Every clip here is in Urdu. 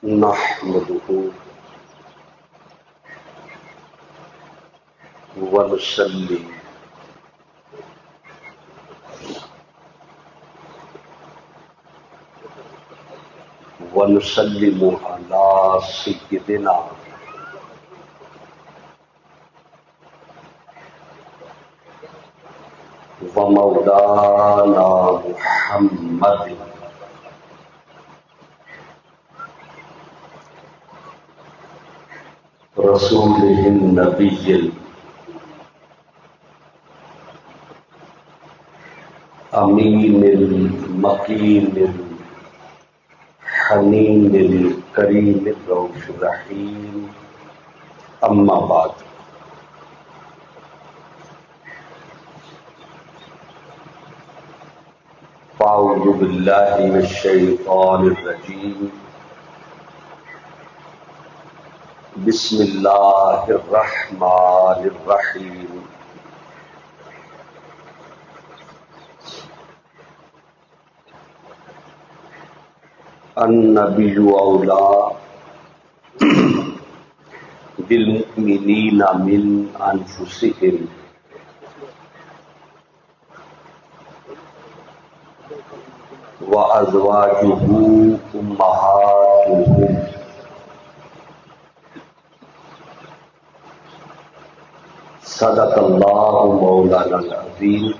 نحمده ونصلي ونسلم على سيدنا ومولانا محمد رسوله النبي الأمين المكين الحنين الكريم الرؤوف الرحيم أما بعد فأعوذ بالله من الشيطان الرجيم بسم الله الرحمن الرحيم النبي أولى بالمؤمنين من أنفسهم وأزواجه أمهاتهم صدق الله مولانا العظيم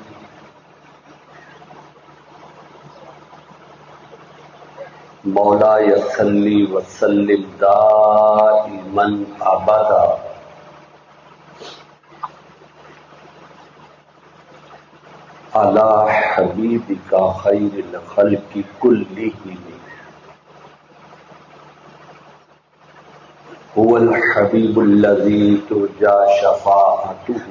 مولاي صل وسلم دائما أبدا على حبيبك خير الخلق كلهم هو الحبيب الذي ترجى شفاعته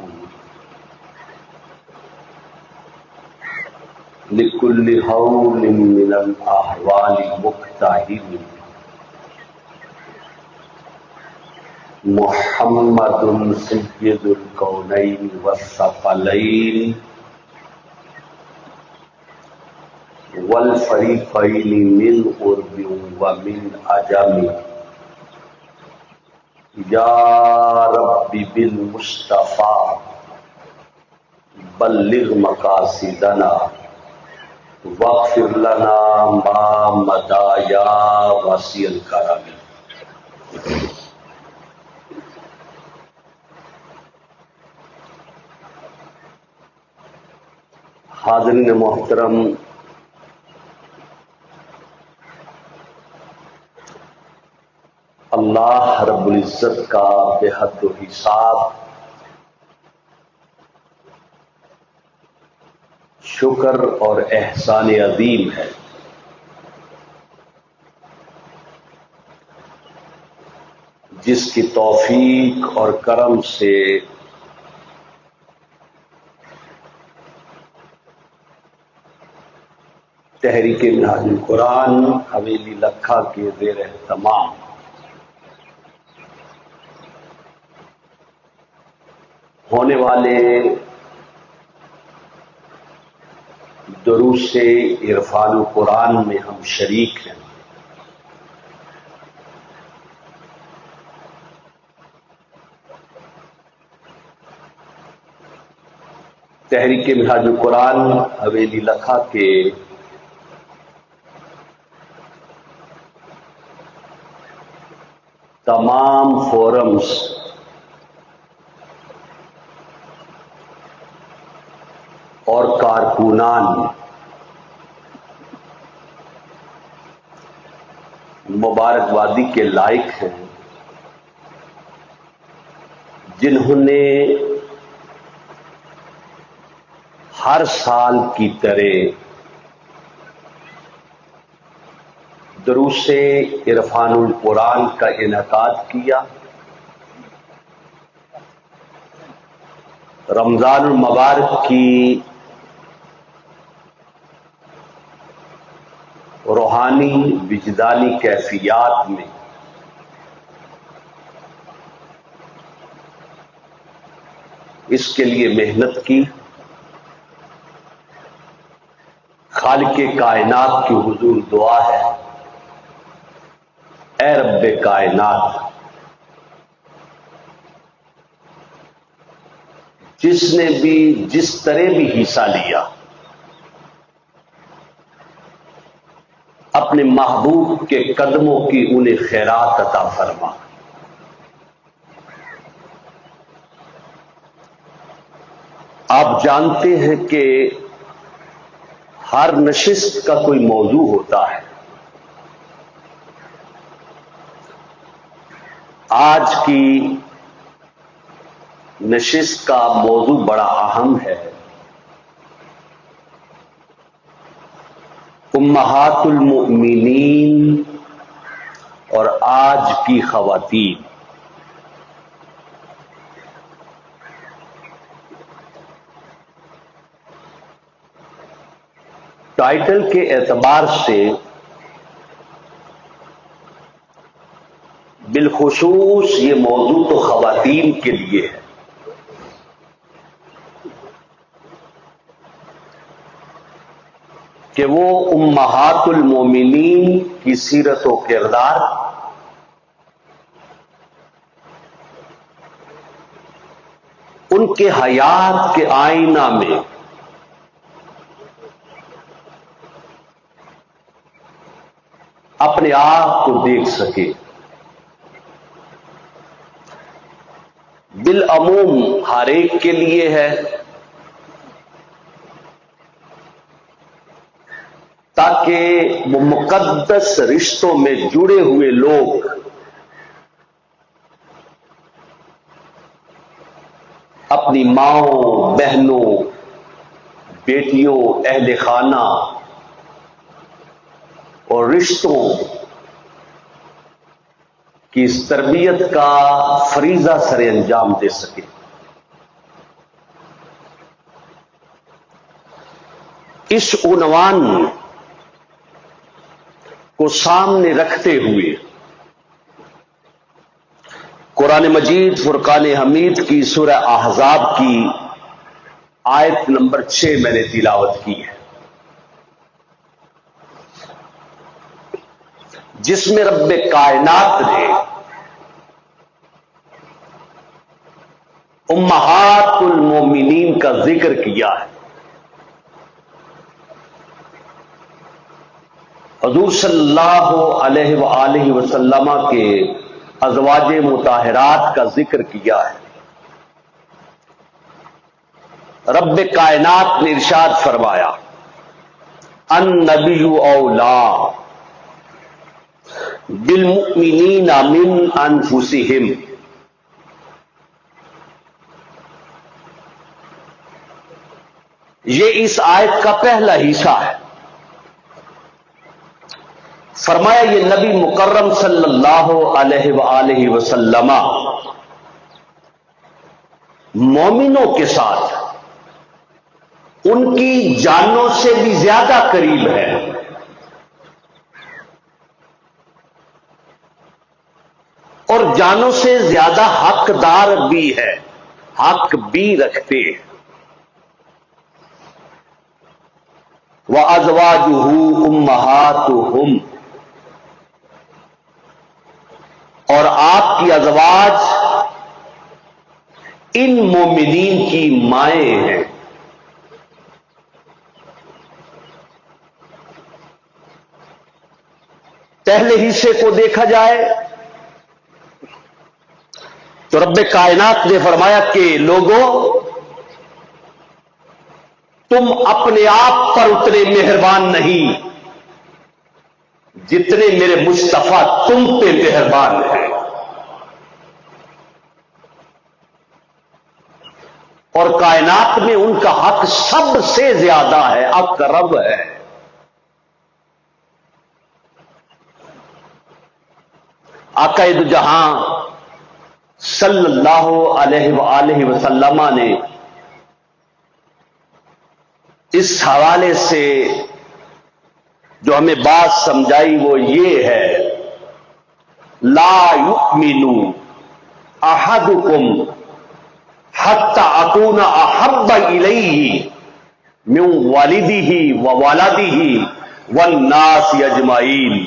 لكل هول من الأهوال مقتحم محمد سيد الكونين والثقلين والفريقين من قرب ومن عجم یا رب بالمصطفى بلغ مقاصدنا واغفر لنا ما مضى یا واسع الکرم۔ حاضرین محترم، اللہ رب العزت کا بے حد و حساب شکر اور احسان عظیم ہے جس کی توفیق اور کرم سے تحریک منہاج القرآن حویلی لکھا کے زیر اہتمام ہونے والے دروس عرفان القرآن میں ہم شریک ہیں۔ تحریک منہاج القرآن حویلی لکھا کے تمام فورمز اور کارکنان مبارکبادی کے لائق ہیں جنہوں نے ہر سال کی طرح دروس عرفان القرآن کا انعقاد کیا۔ رمضان المبارک کی روحانی وجدانی کیفیات میں اس کے لیے محنت کی، خالق کائنات کی حضور دعا ہے، اے رب رب کائنات جس نے بھی جس طرح بھی حصہ لیا اپنے محبوب کے قدموں کی انہیں خیرات عطا فرما۔ آپ جانتے ہیں کہ ہر نشست کا کوئی موضوع ہوتا ہے۔ آج کی نشست کا موضوع بڑا اہم ہے، امہات المؤمنین اور آج کی خواتین۔ ٹائٹل کے اعتبار سے بالخصوص یہ موضوع تو خواتین کے لیے ہے، کہ وہ امہات المومنین کی سیرت و کردار ان کے حیات کے آئینہ میں اپنے آپ کو دیکھ سکے۔ بالعموم ہر ایک کے لیے ہے، تاکہ وہ مقدس رشتوں میں جڑے ہوئے لوگ اپنی ماؤں، بہنوں، بیٹیوں، اہل خانہ اور رشتوں کی اس تربیت کا فریضہ سر انجام دے سکے۔ اس عنوان کو سامنے رکھتے ہوئے قرآن مجید فرقان حمید کی سورہ احزاب کی آیت نمبر 6 میں نے تلاوت کی ہے، جس میں رب کائنات نے امہات المومنین کا ذکر کیا ہے۔ حضور صلی اللہ علیہ وآلہ وسلم کے ازواج مطہرات کا ذکر کیا ہے۔ رب کائنات نے ارشاد فرمایا، النبی اولا بالمؤمنین من انفسہم۔ یہ اس آیت کا پہلا حصہ ہے۔ فرمایا یہ نبی مکرم صلی اللہ علیہ وآلہ وسلم مومنوں کے ساتھ ان کی جانوں سے بھی زیادہ قریب ہے، اور جانوں سے زیادہ حقدار بھی ہے، حق بھی رکھتے ہیں۔ وَأَزْوَاجُهُ أُمَّهَاتُهُمْ، اور آپ کی ازواج ان مومنین کی مائیں ہیں۔ پہلے حصے کو دیکھا جائے تو رب کائنات نے فرمایا کہ لوگوں، تم اپنے آپ پر اتنے مہربان نہیں جتنے میرے مصطفیٰ تم پہ مہربان ہیں، اور کائنات میں ان کا حق سب سے زیادہ ہے، اقرب ہے۔ آقا دو جہاں صلی اللہ علیہ وآلہ وسلم نے اس حوالے سے جو ہمیں بات سمجھائی وہ یہ ہے، لا یؤمن احدکم حتی اکون احب الیہ من والدہ وولدہ والناس اجمعین،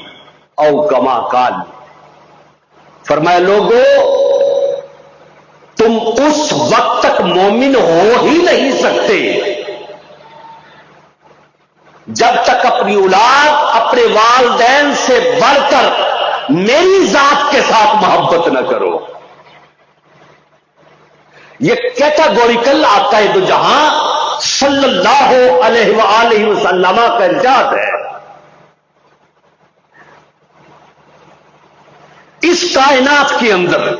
او کما قال۔ فرمایا لوگوں تم اس وقت تک مومن ہو ہی نہیں سکتے جب تک اپنی اولاد اپنے والدین سے بڑھ کر میری ذات کے ساتھ محبت نہ کرو. یہ کیٹاگوریکل آقا دو جہاں صلی اللہ علیہ وآلہ وسلم کا ارشاد ہے. اس کائنات کے اندر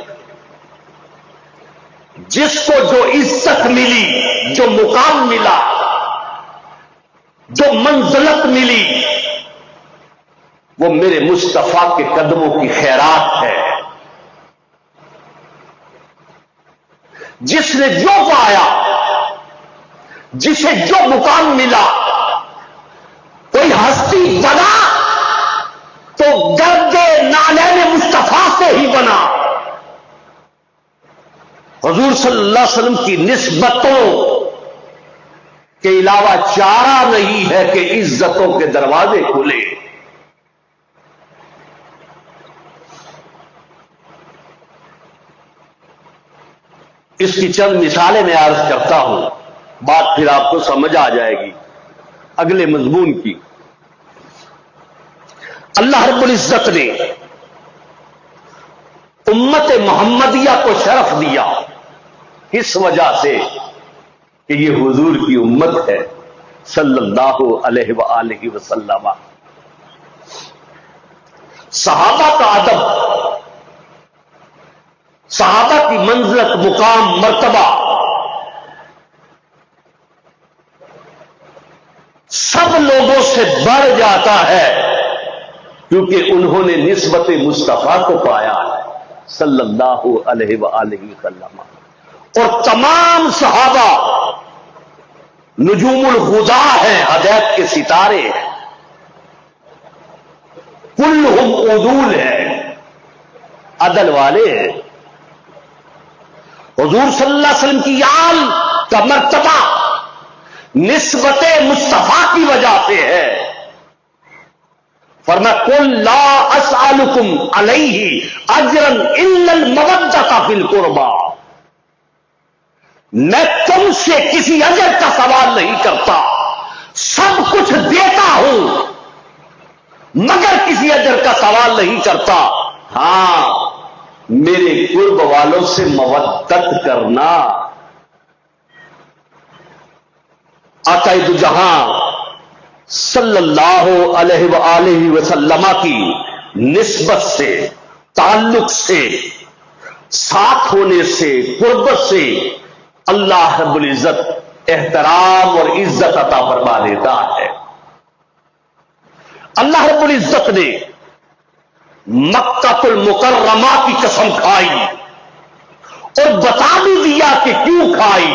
جس کو جو عزت ملی، جو مقام ملا، جو منزلت ملی، وہ میرے مصطفیٰ کے قدموں کی خیرات ہے. جس نے جو پایا، جسے جو مقام ملا، کوئی ہستی بنا تو گرد نالین مصطفیٰ سے ہی بنا. حضور صلی اللہ علیہ وسلم کی نسبتوں کے علاوہ چارہ نہیں ہے کہ عزتوں کے دروازے کھلے. اس کی چند مثالیں میں عرض کرتا ہوں، بات پھر آپ کو سمجھ آ جائے گی اگلے مضمون کی. اللہ رب العزت نے امت محمدیہ کو شرف دیا اس وجہ سے کہ یہ حضور کی امت ہے صلی اللہ علیہ وآلہ وسلم. صحابہ کا ادب، صحابہ کی منزلت، مقام، مرتبہ سب لوگوں سے بڑھ جاتا ہے کیونکہ انہوں نے نسبت مصطفیٰ کو پایا ہے صلی اللہ علیہ وآلہ وسلم. اور تمام صحابہ نجوم الہدا ہیں، ہدایت کے ستارے ہیں، کلہم عدول ہیں، عدل والے ہیں. حضور صلی اللہ علیہ وسلم کی آل کا مرتبہ نسبت مصطفیٰ کی وجہ سے ہے. فرمایا قل لا اسألکم علیہ اجرا الا المودۃ فی القربى، میں تم سے کسی اجر کا سوال نہیں کرتا، سب کچھ دیتا ہوں مگر کسی اجر کا سوال نہیں کرتا. ہاں میرے قرب والوں سے مودت کرنا. آقا دو جہاں صلی اللہ علیہ وآلہ وسلم کی نسبت سے، تعلق سے، ساتھ ہونے سے، قربت سے اللہ رب العزت احترام اور عزت عطا فرما دیتا ہے. اللہ رب العزت نے مکہ المکرمہ کی قسم کھائی اور بتا بھی دیا کہ کیوں کھائی.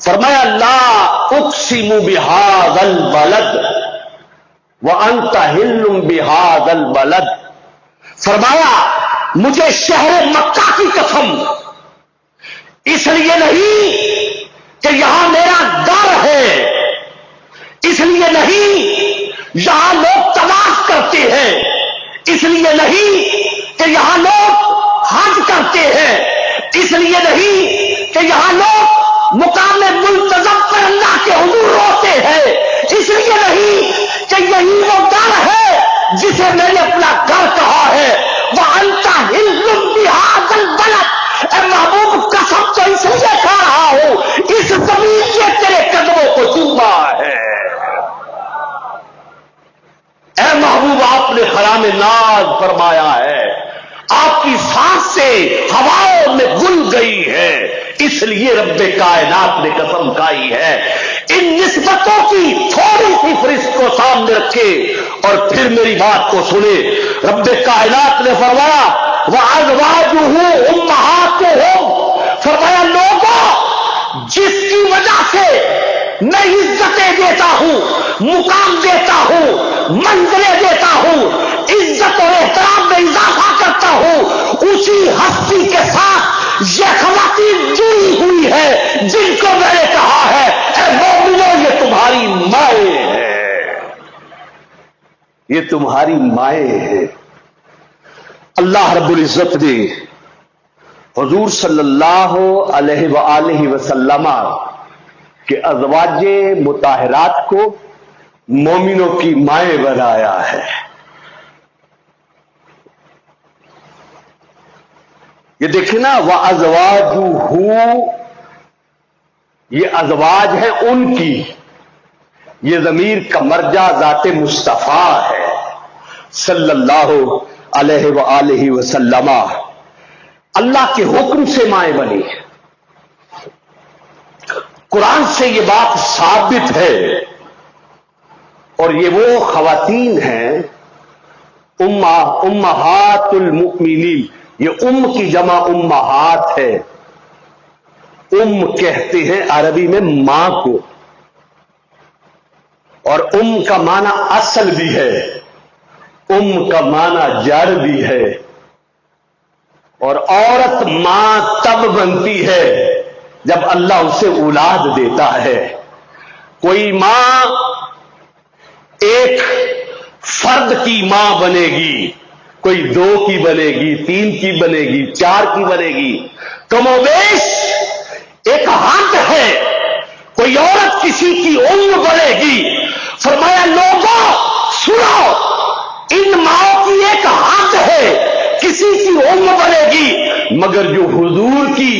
فرمایا لا اقسم بہذا البلد وانت حل بہذا البلد. فرمایا مجھے شہر مکہ کی قسم اس لیے نہیں کہ یہاں میرا گھر ہے، اس لیے نہیں یہاں لوگ طواف کرتے ہیں، اس لیے نہیں کہ یہاں لوگ حج کرتے ہیں، اس لیے نہیں کہ یہاں لوگ مقام ملتزم پر اللہ کے حضور روتے ہیں، اس لیے نہیں کہ یہی وہ گھر ہے جسے میں نے اپنا گھر کہا ہے. وَأَنْتَ حِلٌّ بِهَذَا الْبَلَدِ، اے محبوب قسم تو اس لیے کھا رہا ہوں اس زمین سے تیرے قدموں کو چوما ہے. اے محبوب آپ نے حرام ناز فرمایا ہے، آپ کی سانس سے ہواؤں میں گل گئی ہے، اس لیے رب کائنات نے قسم کھائی ہے. ان نسبتوں کی تھوڑی سی فہرست کو سامنے رکھے اور پھر میری بات کو سنے. رب کائنات نے فرمایا وَأَزْوَاجُهُ أُمَّهَاتُهُمْ، فرمایا لوگوں جس کی وجہ سے میں عزتیں دیتا ہوں، مقام دیتا ہوں، منزلیں دیتا ہوں، عزت اور احترام میں اضافہ کرتا ہوں، اسی ہستی کے ساتھ یہ خواتین جڑی ہوئی ہے جن کو میں نے کہا ہے اے مومنو یہ تمہاری مائیں ہیں، یہ تمہاری مائیں ہیں. اللہ رب العزت نے حضور صلی اللہ علیہ وآلہ وسلم کے ازواج مطہرات کو مومنوں کی مائیں بنایا ہے. یہ دیکھیں نا، وَأَزْوَاجُهُ، یہ ازواج ہیں ان کی، یہ ضمیر کا مرجع ذات مصطفیٰ ہے صلی اللہ علیہ وآلہ وسلم. اللہ کے حکم سے مائیں بنی. قرآن سے یہ بات ثابت ہے، اور یہ وہ خواتین ہیں امہات المؤمنین. یہ کی جمع امہات ہے. کہتے ہیں عربی میں ماں کو، اور کا معنی اصل بھی ہے، کا معنی جڑ بھی ہے. اور عورت ماں تب بنتی ہے جب اللہ اسے اولاد دیتا ہے. کوئی ماں ایک فرد کی ماں بنے گی، کوئی 2 کی بنے گی، 3 کی بنے گی، 4 کی بنے گی. کم و بیش ایک حد ہے. کوئی عورت کسی کی بنے گی. فرمایا لوگوں سنو، ان ماؤں کی ایک حد ہے، کسی کی بنے گی. مگر جو حضور کی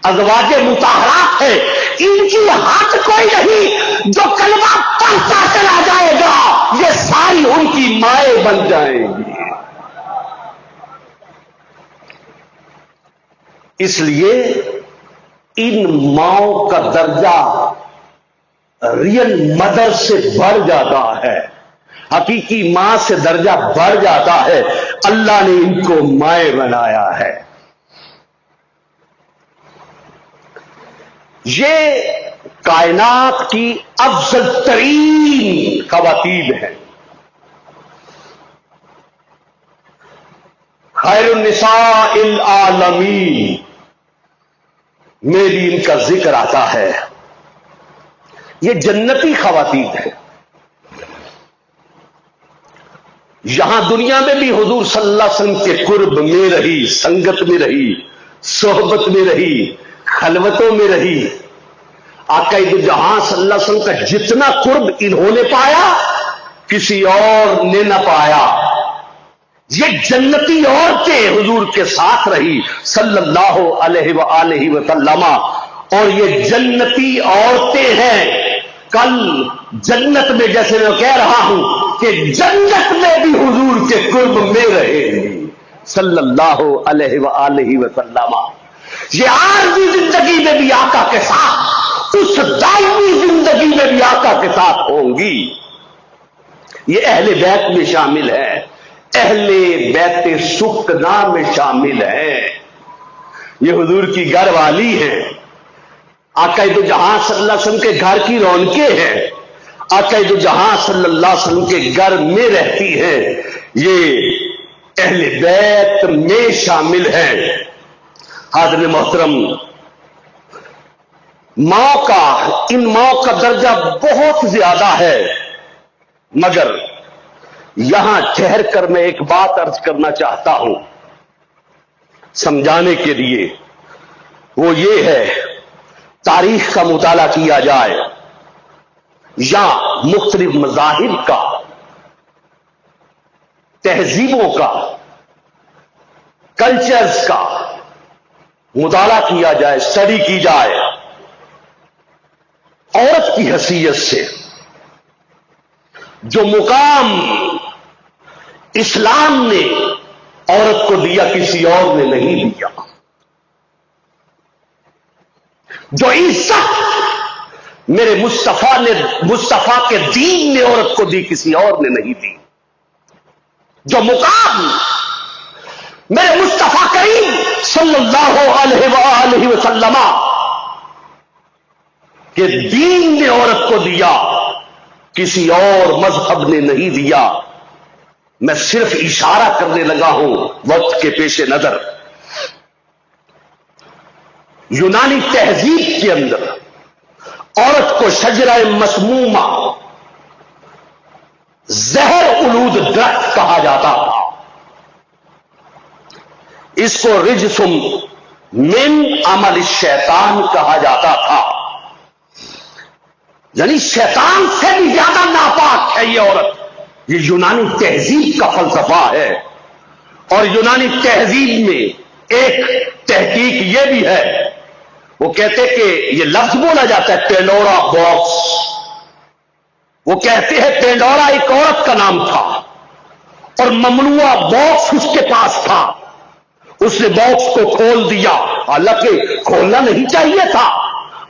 ازواج مطہرات ہے، ان کی حد کوئی نہیں. جو کلمہ پڑھتا چلا جائے گا یہ ساری ان کی مائیں بن جائیں گی. اس لیے ان ماؤں کا درجہ ریئل مدر سے بڑھ جاتا ہے، حقیقی ماں سے درجہ بڑھ جاتا ہے. اللہ نے ان کو مائیں بنایا ہے. یہ کائنات کی افضل ترین خواتین ہیں. خیر النساء العالمین میں بھی ان کا ذکر آتا ہے. یہ جنتی خواتین ہیں. یہاں دنیا میں بھی حضور صلی اللہ علیہ وسلم کے قرب میں رہی، سنگت میں رہی، صحبت میں رہی، خلوتوں میں رہی. آقا دو جہاں صلی اللہ علیہ وسلم کا جتنا قرب انہوں نے پایا کسی اور نے نہ پایا. یہ جنتی عورتیں حضور کے ساتھ رہی صلی اللہ علیہ وآلہ وسلم. اور یہ جنتی عورتیں ہیں. کل جنت میں، جیسے میں کہہ رہا ہوں کہ جنت میں بھی حضور کے قرب میں رہے گی صلی اللہ علیہ وآلہ وسلم. یہ عارضی زندگی میں بھی آقا کے ساتھ، اس دائمی زندگی میں بھی آقا کے ساتھ ہوں گی. یہ اہل بیت میں شامل ہے، اہل بیت سکنا میں شامل ہیں. یہ حضور کی گھر والی ہیں. آقا دو جہاں صلی اللہ علیہ وسلم کے گھر کی رونقیں ہیں. آقا دو جہاں صلی اللہ علیہ وسلم کے گھر میں رہتی ہیں. یہ اہل بیت میں شامل ہیں. حاضرین محترم، ان ماؤں کا درجہ بہت زیادہ ہے. مگر یہاں ٹھہر کر میں ایک بات عرض کرنا چاہتا ہوں سمجھانے کے لیے. وہ یہ ہے، تاریخ کا مطالعہ کیا جائے یا مختلف مذاہب کا، تہذیبوں کا، کلچرز کا مطالعہ کیا جائے، اسٹڈی کی جائے. عورت کی حیثیت سے جو مقام اسلام نے عورت کو دیا کسی اور نے نہیں دیا، جو عزت میرے مصطفیٰ کے دین نے عورت کو دی کسی اور نے نہیں دی، جو مقام میرے مصطفیٰ کریم صلی اللہ علیہ وآلہ وسلم کہ دین نے عورت کو دیا کسی اور مذہب نے نہیں دیا. میں صرف اشارہ کرنے لگا ہوں وقت کے پیش نظر. یونانی تہذیب کے اندر عورت کو شجرہ مسمومہ، زہر آلود درخت کہا جاتا تھا. اس کو رجسم من عمل شیطان کہا جاتا تھا، یعنی شیطان سے بھی زیادہ ناپاک ہے یہ عورت. یہ یونانی تہذیب کا فلسفہ ہے، اور یونانی تہذیب میں ایک تحقیق یہ بھی ہے، وہ کہتے کہ یہ لفظ بولا جاتا ہے پینڈورا باکس. وہ کہتے ہیں پینڈورا ایک عورت کا نام تھا اور ممنوعہ باکس اس کے پاس تھا. اس نے باکس کو کھول دیا، حالانکہ کھولنا نہیں چاہیے تھا،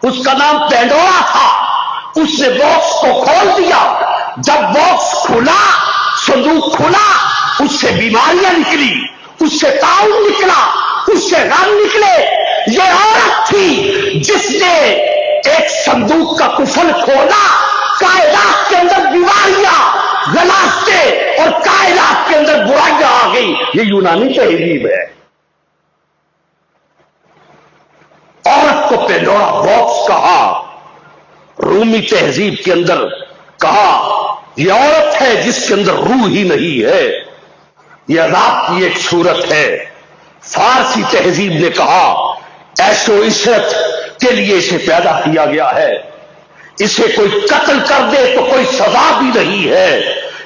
اس کا نام پینڈورا تھا. اس نے باکس کو کھول دیا. جب باکس کھلا، صندوق کھلا، اس سے بیماریاں نکلی، اس سے تعاون نکلا، اس سے غم نکلے. یہ عورت تھی جس نے ایک صندوق کا قفل کھولا، کائنات کے اندر بیماریاں، غلاظتیں اور کائنات کے اندر برائیاں آ گئی. یہ یونانی تہذیب ہے. عورت کو پینڈورا باکس کہا. رومی تہذیب کے اندر کہا یہ عورت ہے جس کے اندر روح ہی نہیں ہے، یہ عذاب کی ایک صورت ہے. فارسی تہذیب نے کہا عیش و عشرت کے لیے اسے پیدا کیا گیا ہے، اسے کوئی قتل کر دے تو کوئی سزا بھی نہیں ہے.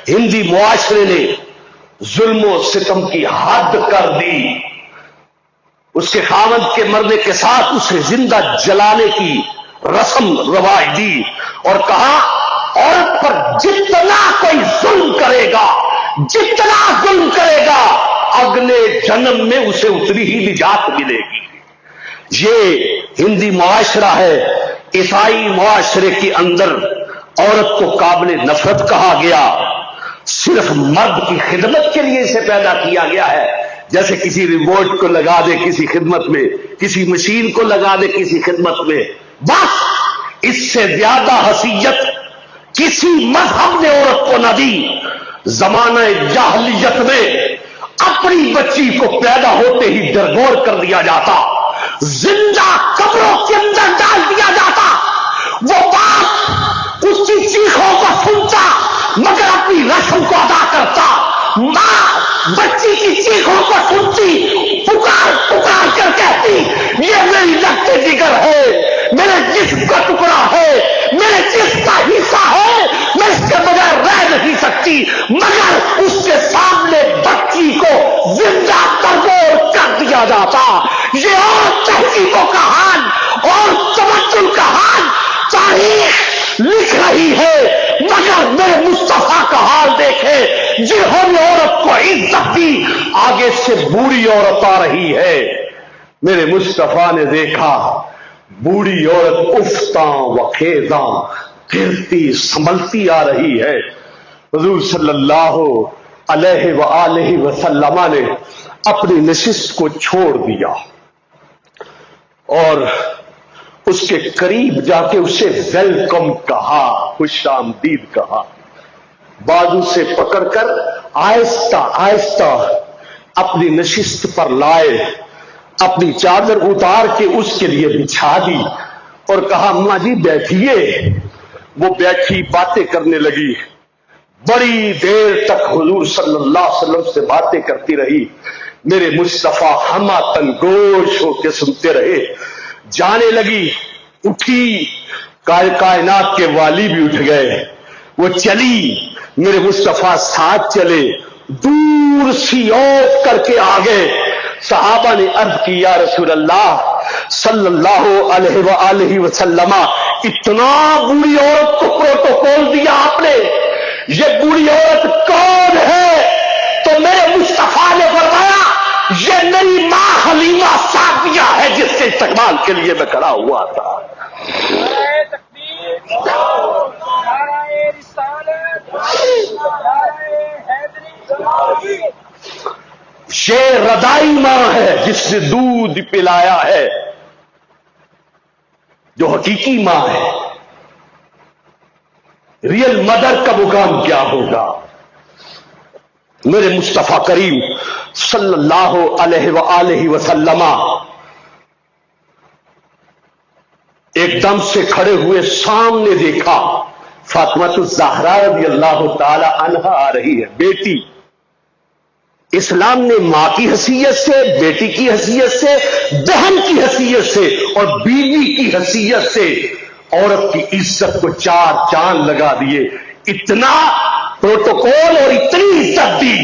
ہندی معاشرے نے ظلم و ستم کی حد کر دی. اس کے خاوند کے مرنے کے ساتھ اسے زندہ جلانے کی رسم رواج دی اور کہا عورت پر جتنا کوئی ظلم کرے گا، جتنا ظلم کرے گا، اگلے جنم میں اسے اتنی ہی نجات ملے گی. یہ ہندی معاشرہ ہے. عیسائی معاشرے کے اندر عورت کو قابل نفرت کہا گیا. صرف مرد کی خدمت کے لیے اسے پیدا کیا گیا ہے. جیسے کسی ریموٹ کو لگا دے کسی خدمت میں، کسی مشین کو لگا دے کسی خدمت میں، بس. اس سے زیادہ حیثیت کسی مذہب نے عورت کو نہ دی. زمانہ جاہلیت میں اپنی بچی کو پیدا ہوتے ہی درگور کر دیا جاتا، زندہ قبروں کے اندر ڈال دیا جاتا. وہ باپ اس کی چیخوں کو سنتا مگر اپنی رسم کو ادا کرتا. ماں بچی کی چیخوں کو سنتی، پکار پکار کر کہتی یہ میری رگت جگر ہے، میرے جسم کا ٹکڑا ہے، میرے جسم کا حصہ ہے، میں اس کے بغیر رہ نہیں سکتی. مگر اس کے سامنے بچی کو زندہ تربور کر دیا جاتا. یہ اور تہذیبوں کا حال اور تمدن کا حال تاریخ لکھ رہی ہے. مگر میرے مصطفیٰ کا حال دیکھے، جنہوں نے عورت کو عزت دی، آگے سے بوڑھی عورت آ رہی ہے. میرے مصطفیٰ نے دیکھا بوڑھی عورت افتاں و خیزاں پھرتی سنبھلتی آ رہی ہے. حضور صلی اللہ علیہ وآلہ وسلم نے اپنی نشست کو چھوڑ دیا اور اس کے قریب جا کے اسے ویلکم کہا، خوش آمدید کہا. بازو سے پکڑ کر آہستہ آہستہ اپنی نشست پر لائے، اپنی چادر اتار کے اس کے لیے بچھا دی اور کہا اماں جی بیٹھیے. وہ بیٹھی، باتیں کرنے لگی. بڑی دیر تک حضور صلی اللہ علیہ وسلم سے باتیں کرتی رہی. میرے مصطفیٰ ہما تنگوش ہو کے سنتے رہے. جانے لگی، اٹھی، کائنات کے والی بھی اٹھ گئے. وہ چلی، میرے مصطفیٰ ساتھ چلے، دور سی اوٹ کر کے آگے. صحابہ نے عرض کی یا رسول اللہ صلی اللہ علیہ وآلہ وسلم، اتنا بوڑھی عورت کو پروٹوکول دیا آپ نے، یہ بوڑھی عورت کون ہے؟ تو میرے مصطفیٰ نے فرمایا یہ میری ماں حلیمہ سعدیہ ہے جس کے استقبال کے لیے میں کھڑا ہوا تھا. یہ رضائی ماں ہے جس نے دودھ پلایا ہے، جو حقیقی ماں ہے. ریئل مدر کا مقام کیا ہوگا؟ میرے مصطفیٰ کریم صلی اللہ علیہ وآلہ وسلم ایک دم سے کھڑے ہوئے، سامنے دیکھا فاطمہ الزہرا رضی اللہ تعالی عنہا آ رہی ہے، بیٹی. اسلام نے ماں کی حیثیت سے، بیٹی کی حیثیت سے، بہن کی حیثیت سے اور بیوی کی حیثیت سے عورت کی عزت کو چار چاند لگا دیے. اتنا پروٹوکول اور اتنی عزت دی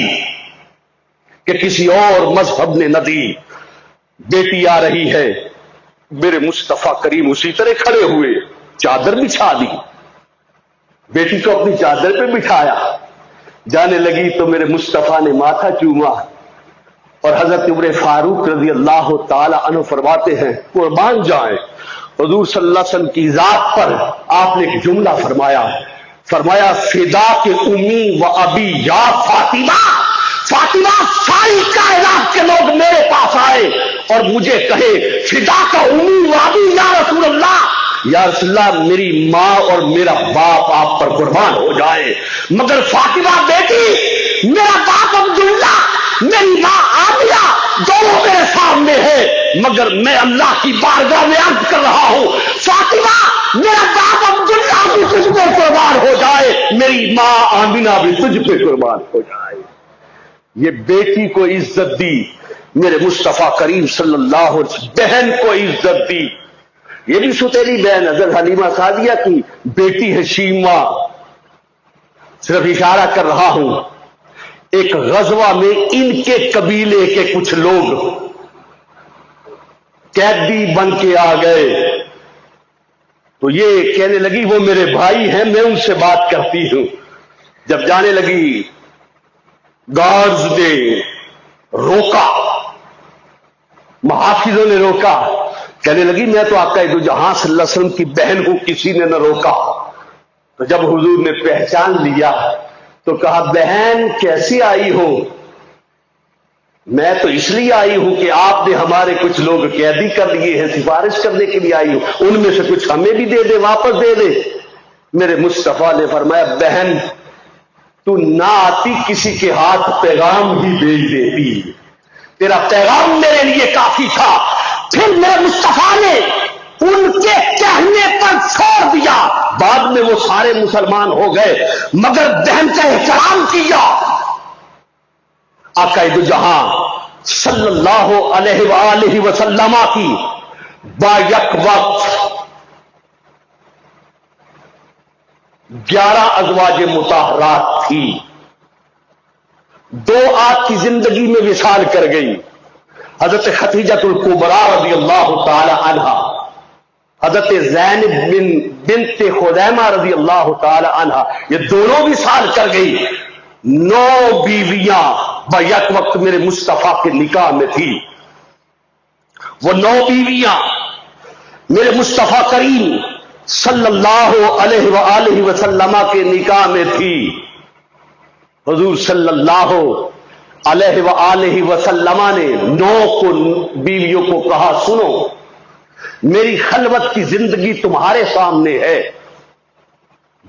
کہ کسی اور مذہب نے نہ دی. بیٹی آ رہی ہے، میرے مصطفیٰ کریم اسی طرح کھڑے ہوئے، چادر بچھا دی، بیٹی کو اپنی چادر پہ بٹھایا، جانے لگی تو میرے مصطفیٰ نے ماتھا چوما. اور حضرت عمر فاروق رضی اللہ تعالی عنہ فرماتے ہیں قربان جائیں حضور صلی اللہ علیہ وسلم کی ذات پر آپ نے ایک جملہ فرمایا فدا کے امی و ابی یا فاطمہ. فاطمہ ساری کائنات کے لوگ میرے پاس آئے اور مجھے کہے فدا کا امی و ابی یا رسول اللہ، یا رسول اللہ میری ماں اور میرا باپ آپ پر قربان ہو جائے. مگر فاطمہ بیٹی، میرا باپ عبداللہ، میری ماں عامرہ دونوں میرے سامنے ہے، مگر میں اللہ کی بارگاہ میں عرض کر رہا ہوں فاطمہ میرا باپ عبداللہ بھی تجھ پہ قربان ہو جائے، میری ماں آمینہ بھی تجھ پہ قربان ہو جائے. یہ بیٹی کو عزت دی میرے مصطفیٰ کریم صلی اللہ علیہ وسلم، بہن کو عزت دی. یہ بھی ستیلی بہن حضرت حلیمہ سعدیہ کی بیٹی ہے شیما. صرف اشارہ کر رہا ہوں، ایک غزوہ میں ان کے قبیلے کے کچھ لوگ قیدی بن کے آ گئے تو یہ کہنے لگی وہ میرے بھائی ہیں، میں ان سے بات کرتی ہوں. جب جانے لگی گارڈز نے روکا، محافظوں نے روکا، کہنے لگی میں تو آقا دو جہاں صلی اللہ علیہ وسلم کی بہن ہوں، کسی نے نہ روکا. تو جب حضور نے پہچان لیا تو کہا بہن کیسی آئی ہو؟ میں تو اس لیے آئی ہوں کہ آپ نے ہمارے کچھ لوگ قیدی کر لیے ہیں، سفارش کرنے کے لیے آئی ہوں، ان میں سے کچھ ہمیں بھی دے دے، واپس دے دے. میرے مصطفیٰ نے فرمایا بہن تو نہ آتی کسی کے ہاتھ پیغام بھی بھیج دیتی، تیرا پیغام میرے لیے کافی تھا. پھر میرے مصطفیٰ نے ان کے کہنے پر چھوڑ دیا، بعد میں وہ سارے مسلمان ہو گئے، مگر بہن کا احترام کیا. آقا دو جہاں صلی اللہ علیہ وآلہ وسلم کی با یک وقت 11 ازواج مطہرات تھی. 2 آپ کی زندگی میں وصال کر گئی، حضرت خدیجہ الکبریٰ رضی اللہ تعالی عنہا، حضرت زینب بنت خزیمہ رضی اللہ تعالی عنہا، یہ دونوں وصال کر گئی. 9 بیویاں بیک وقت میرے مصطفیٰ کے نکاح میں تھی. وہ 9 بیویاں میرے مصطفیٰ کریم صلی اللہ علیہ وآلہ وسلم کے نکاح میں تھی. حضور صلی اللہ علیہ وآلہ وسلم نے 9 بیویوں کو کہا سنو میری خلوت کی زندگی تمہارے سامنے ہے،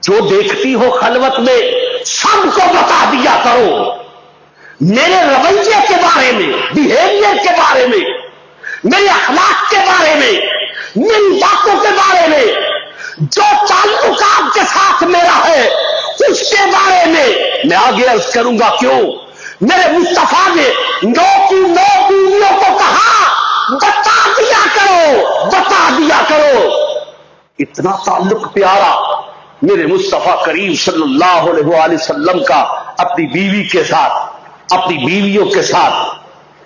جو دیکھتی ہو خلوت میں سب کو بتا دیا کرو. میرے رویے کے بارے میں، بیہیویئر کے بارے میں، میرے اخلاق کے بارے میں، میری باتوں کے بارے میں، جو تعلقات کے ساتھ میرا ہے اس کے بارے میں آگے عرض کروں گا. کیوں میرے مصطفیٰ نے 9 کی 9 بیویوں کو کہا بتا دیا کرو، بتا دیا کرو. اتنا تعلق پیارا میرے مصطفیٰ کریم صلی اللہ علیہ وآلہ وسلم کا اپنی بیوی کے ساتھ، اپنی بیویوں کے ساتھ.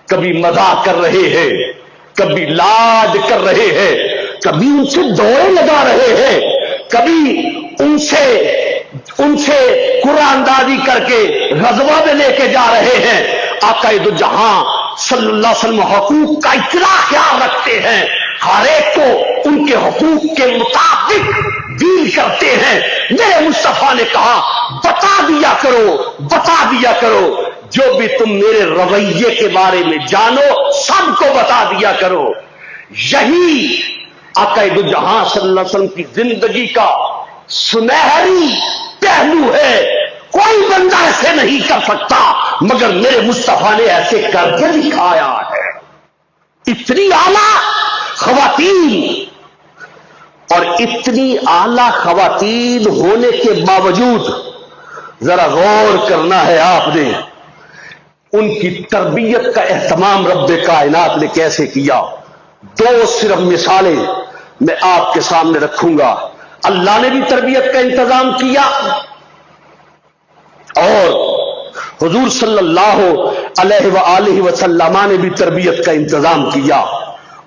کبھی مزاح کر رہے ہیں، کبھی لاڈ کر رہے ہیں، کبھی ان سے دوڑے لگا رہے ہیں، کبھی ان سے قرآن اندازی کر کے غزوہ میں لے کے جا رہے ہیں. آقا دو جہاں صلی اللہ علیہ وسلم حقوق کا اتنا خیال رکھتے ہیں، ہر ایک کو ان کے حقوق کے مطابق ڈیل کرتے ہیں. میرے مصطفیٰ نے کہا بتا دیا کرو، بتا دیا کرو، جو بھی تم میرے رویے کے بارے میں جانو سب کو بتا دیا کرو. یہی آقا دو جہاں صلی اللہ علیہ وسلم کی زندگی کا سنہری پہلو ہے. کوئی بندہ ایسے نہیں کر سکتا مگر میرے مصطفیٰ نے ایسے کر کے دکھایا ہے. اتنی اعلیٰ خواتین، اور اتنی اعلیٰ خواتین ہونے کے باوجود ذرا غور کرنا ہے آپ نے، ان کی تربیت کا اہتمام رب کائنات نے کیسے کیا؟ دو صرف مثالیں میں آپ کے سامنے رکھوں گا۔ اللہ نے بھی تربیت کا انتظام کیا اور حضور صلی اللہ علیہ وآلہ وسلم نے بھی تربیت کا انتظام کیا۔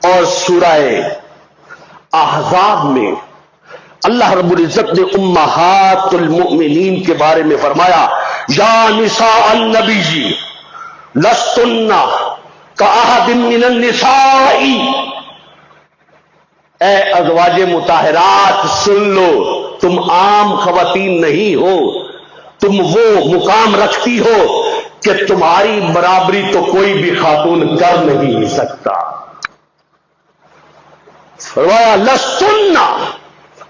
اور سورہ احزاب میں اللہ رب العزت نے امہات المؤمنین کے بارے میں فرمایا، یا نساء النبی جی لستن کأحد من النساء، اے ازواج مطہرات سن لو، تم عام خواتین نہیں ہو، تم وہ مقام رکھتی ہو کہ تمہاری برابری تو کوئی بھی خاتون کر نہیں سکتا۔ فرمایا لستن،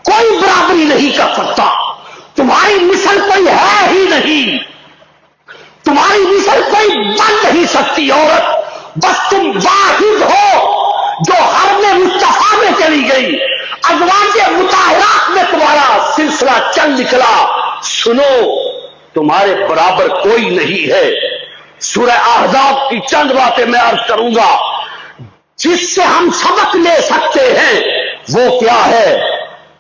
کوئی برابری نہیں کر سکتا، تمہاری مثل کوئی ہے ہی نہیں، تمہاری مثل کوئی بن نہیں سکتی عورت، بس تم واحد ہو جو حرم مصطفیٰ میں چلی گئی، ازواج مطہرات میں تمہارا سلسلہ چل نکلا، سنو تمہارے برابر کوئی نہیں ہے۔ سورہ احزاب کی چند باتیں میں عرض کروں گا جس سے ہم سبق لے سکتے ہیں، وہ کیا ہے؟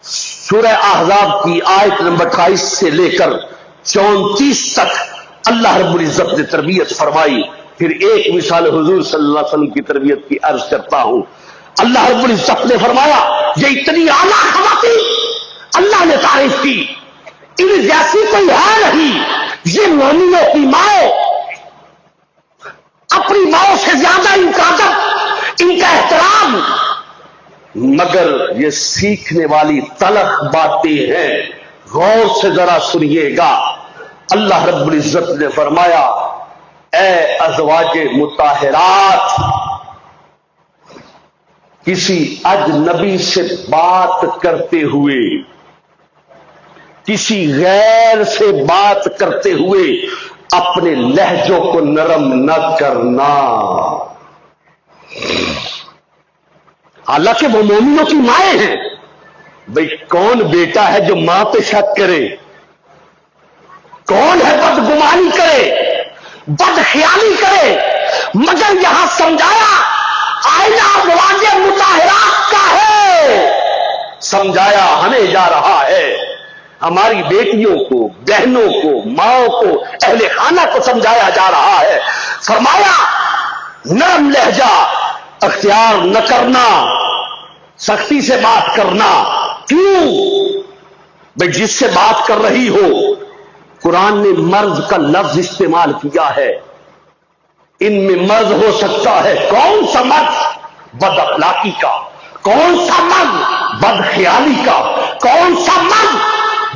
سورہ احزاب کی آیت نمبر 28 سے لے کر 34 تک اللہ رب العزت نے تربیت فرمائی۔ پھر ایک مثال حضور صلی اللہ علیہ وسلم کی تربیت کی عرض کرتا ہوں۔ اللہ رب العزت نے فرمایا، یہ اتنی اعلیٰ خواتین اللہ نے تعریف کی، ان جیسی کوئی ہے نہیں، یہ مومنوں کی ماں، اپنی ماں سے زیادہ ان کا ادب، ان کا احترام، مگر یہ سیکھنے والی تلخ باتیں ہیں، غور سے ذرا سنیے گا۔ اللہ رب العزت نے فرمایا، اے ازواج مطہرات، کسی اجنبی سے بات کرتے ہوئے، کسی غیر سے بات کرتے ہوئے اپنے لہجوں کو نرم نہ کرنا، حالانکہ وہ مومنوں کی مائیں ہیں۔ بھئی کون بیٹا ہے جو ماں پہ شک کرے؟ کون ہے بدگمانی کرے، بد خیالی کرے؟ مگر یہاں سمجھایا آئینہ ازواج مطہرات کا ہے، سمجھایا ہمیں جا رہا ہے، ہماری بیٹیوں کو، بہنوں کو، ماں کو، اہل خانہ کو سمجھایا جا رہا ہے۔ فرمایا نرم لہجہ اختیار نہ کرنا، سختی سے بات کرنا۔ کیوں؟ بھئی جس سے بات کر رہی ہو، قرآن نے مرض کا لفظ استعمال کیا ہے، ان میں مرض ہو سکتا ہے۔ کون سا مرض؟ بد اخلاقی کا، کون سا مرض؟ بد خیالی کا، کون سا مرض؟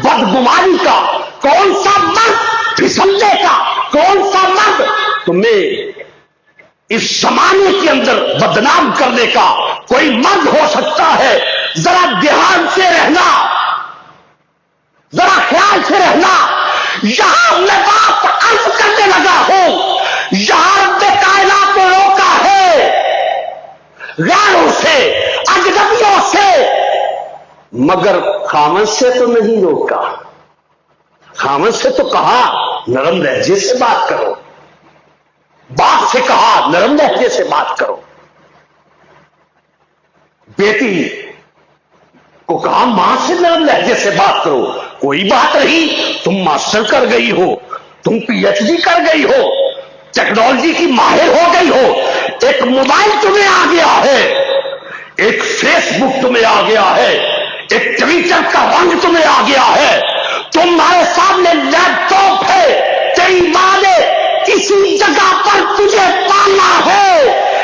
بدگمانی کا، کون سا مرض؟ پھسلنے کا، کون سا مرض تمہیں اس زمانے کے اندر بدنام کرنے کا کوئی مرض ہو سکتا ہے؟ ذرا دھیان سے رہنا، ذرا خیال سے رہنا۔ یہاں میں بات عرض کرنے لگا ہوں، یہاں رب کائنات نے روکا ہے غیروں سے، اجنبیوں سے، مگر خامن سے تو نہیں روکا۔ خامن سے تو کہا نرم لہجے سے بات کرو، باپ سے کہا نرم لہجے سے بات کرو، بیٹی کو کہا ماں سے نرم لہجے سے بات کرو۔ کوئی بات نہیں، تم ماسٹر کر گئی ہو، تم پی ایچ ڈی کر گئی ہو، ٹیکنالوجی کی ماہر ہو گئی ہو، ایک موبائل تمہیں آ گیا ہے، ایک فیس بک تمہیں آ گیا ہے، ایک ٹویٹر کا رنگ تمہیں آ گیا ہے، تمہارے سامنے لیپ ٹاپ ہے، تیری ماں نے کسی جگہ پر تجھے پالا ہے،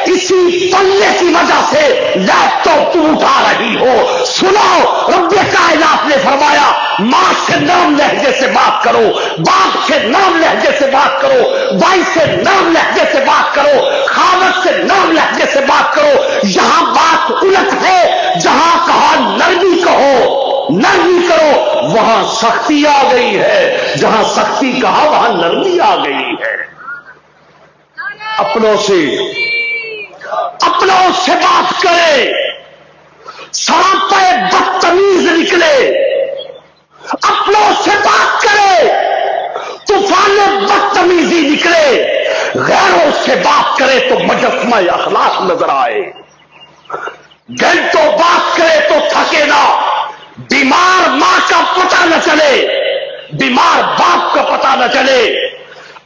اسی پلے کی وجہ سے لیپ ٹاپ تم اٹھا رہی ہو۔ سنو، رب کائنات نے فرمایا ماں سے نرم لہجے سے بات کرو، باپ سے نرم لہجے سے بات کرو، بھائی سے نرم لہجے سے بات کرو، خاوند سے نرم لہجے سے بات کرو۔ یہاں بات الٹ ہے، جہاں کہا نرمی کہو، نرمی کرو، وہاں سختی آ گئی ہے، جہاں سختی کہا وہاں نرمی آ گئی ہے۔ اپنوں سے بات کرے، سراپے بدتمیز نکلے، اپنوں سے بات کرے، طوفان بدتمیزی نکلے، غیروں سے بات کرے تو مجسمہ اخلاق نظر آئے، گھنٹوں بات کرے تو تھکے نہ، بیمار ماں کا پتہ نہ چلے، بیمار باپ کا پتہ نہ چلے۔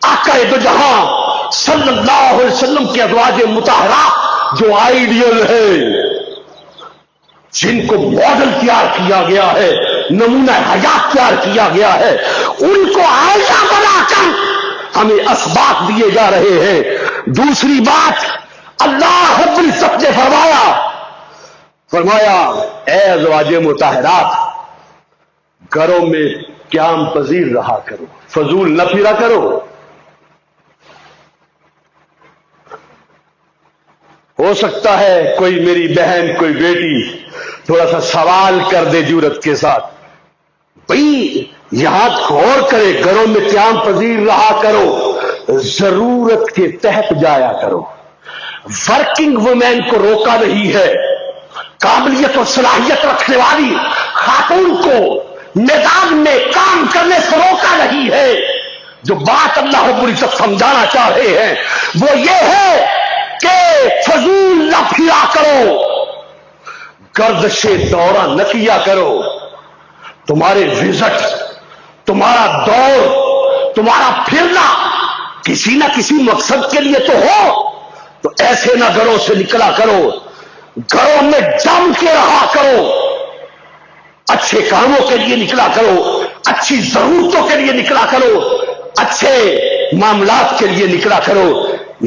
آقا دو جہاں صلی اللہ علیہ وسلم کی ازواج مطہرات جو آئیڈیل ہے، جن کو ماڈل تیار کیا گیا ہے، نمونہ حیات تیار کیا گیا ہے، ان کو آئیڈہ بنا کر ہمیں اسباق دیے جا رہے ہیں۔ دوسری بات، اللہ رب العزت نے فرمایا اے ازواج مطہرات، گھروں میں قیام پذیر رہا کرو، فضول نہ پھرا کرو۔ ہو سکتا ہے کوئی میری بہن، کوئی بیٹی تھوڑا سا سوال کر دے جرات کے ساتھ، بھئی یہاں غور کرے، گھروں میں قیام پذیر رہا کرو، ضرورت کے تحت جایا کرو۔ ورکنگ وومین کو روکا نہیں ہے، قابلیت اور صلاحیت رکھنے والی خاتون کو میدان میں کام کرنے سے روکا نہیں ہے۔ جو بات اللہ رب العزت سمجھانا چاہ رہے ہیں وہ یہ ہے کہ فضول نہ پھرا کرو، گردش دورہ نہ کیا کرو۔ تمہارے وزٹ، تمہارا دور، تمہارا پھرنا کسی نہ کسی مقصد کے لیے تو ہو، تو ایسے نہ گھروں سے نکلا کرو، گھروں میں جم کے رہا کرو، اچھے کاموں کے لیے نکلا کرو، اچھی ضرورتوں کے لیے نکلا کرو، اچھے معاملات کے لیے نکلا کرو۔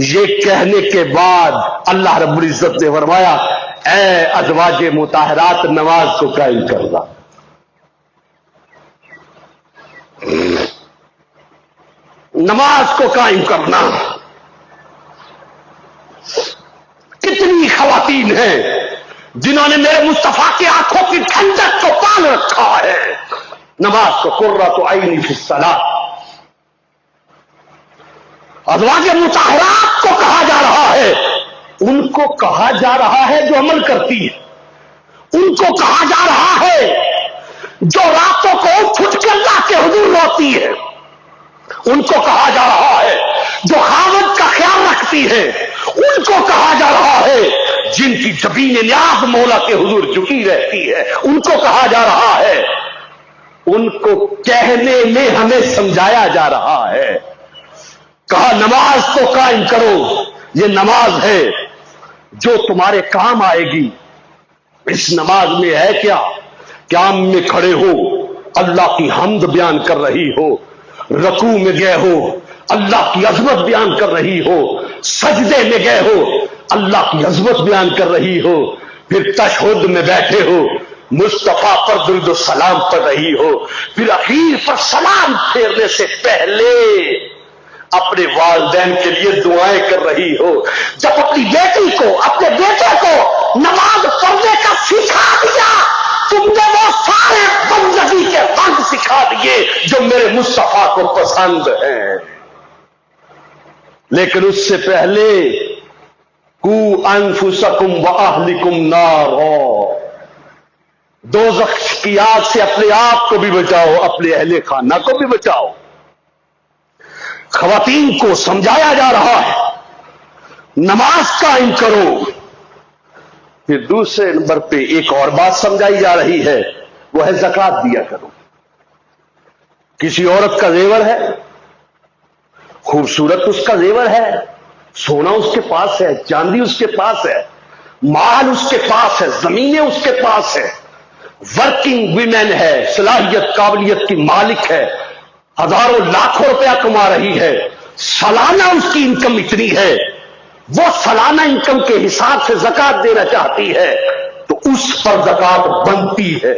یہ کہنے کے بعد اللہ رب العزت نے فرمایا اے ازواج مطہرات، نماز کو قائم کرنا۔ نماز کو قائم کرنا۔ کتنی خواتین ہیں جنہوں نے میرے مصطفیٰ کی آنکھوں کی ٹھنڈک کو پال رکھا ہے، نماز کو قرۃ عینی فی الصلاۃ۔ ازواج مطہرات کو کہا جا رہا ہے، ان کو کہا جا رہا ہے جو عمل کرتی ہے، ان کو کہا جا رہا ہے جو راتوں کو اٹھ کے اللہ کے حضور روتی ہے، ان کو کہا جا رہا ہے جو خاوند کا خیال رکھتی ہے، ان کو کہا جا رہا ہے جن کی جبین نیاز مولا کے حضور جھکی رہتی ہے، ان کو کہا جا رہا ہے۔ ان کو کہنے میں ہمیں سمجھایا جا رہا ہے، کہا نماز کو قائم کرو، یہ نماز ہے جو تمہارے کام آئے گی۔ اس نماز میں ہے کیا؟ قیام میں کھڑے ہو، اللہ کی حمد بیان کر رہی ہو، رکوع میں گئے ہو، اللہ کی عظمت بیان کر رہی ہو، سجدے میں گئے ہو، اللہ کی عظمت بیان کر رہی ہو، پھر تشہد میں بیٹھے ہو، مصطفیٰ پر درود و سلام پڑھ رہی ہو، پھر اخیر پر سلام پھیرنے سے پہلے اپنے والدین کے لیے دعائیں کر رہی ہو۔ جب اپنی بیٹی کو، اپنے بیٹے کو نماز پڑھنے کا سکھا دیا، تم نے وہ سارے بندگی کے فن سکھا دیے جو میرے مصطفیٰ کو پسند ہیں۔ لیکن اس سے پہلے قوا انفسکم واہلکم نارا، دوزخ کی آگ سے اپنے آپ کو بھی بچاؤ، اپنے اہل خانہ کو بھی بچاؤ۔ خواتین کو سمجھایا جا رہا ہے نماز قائم کرو۔ پھر دوسرے نمبر پہ ایک اور بات سمجھائی جا رہی ہے، وہ ہے زکوٰۃ دیا کرو۔ کسی عورت کا زیور ہے، خوبصورت اس کا زیور ہے، سونا اس کے پاس ہے، چاندی اس کے پاس ہے، مال اس کے پاس ہے، زمینیں اس کے پاس ہے، ورکنگ ویمن ہے، صلاحیت قابلیت کی مالک ہے، ہزاروں لاکھوں روپیہ کما رہی ہے، سالانہ اس کی انکم اتنی ہے، وہ سالانہ انکم کے حساب سے زکوٰۃ دینا چاہتی ہے تو اس پر زکوٰۃ بنتی ہے۔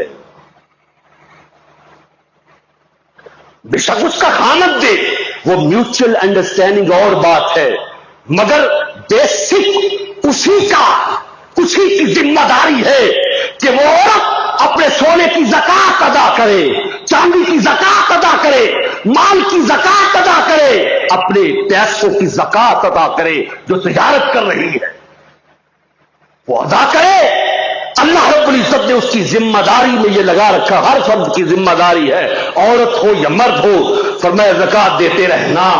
بے شک اس کا خامد دے، وہ میوچل انڈرسٹینڈنگ اور بات ہے، مگر بیسک اسی کی ذمہ داری ہے کہ وہ عورت اپنے سونے کی زکوٰۃ ادا کرے، چاندی کی زکوٰۃ ادا کرے، مال کی زکوٰۃ ادا کرے، اپنے پیسوں کی زکوٰۃ ادا کرے، جو تجارت کر رہی ہے وہ ادا کرے۔ اللہ رب العزت نے اس کی ذمہ داری میں یہ لگا رکھا، ہر فرد کی ذمہ داری ہے، عورت ہو یا مرد ہو، فرمایا زکوٰۃ دیتے رہنا۔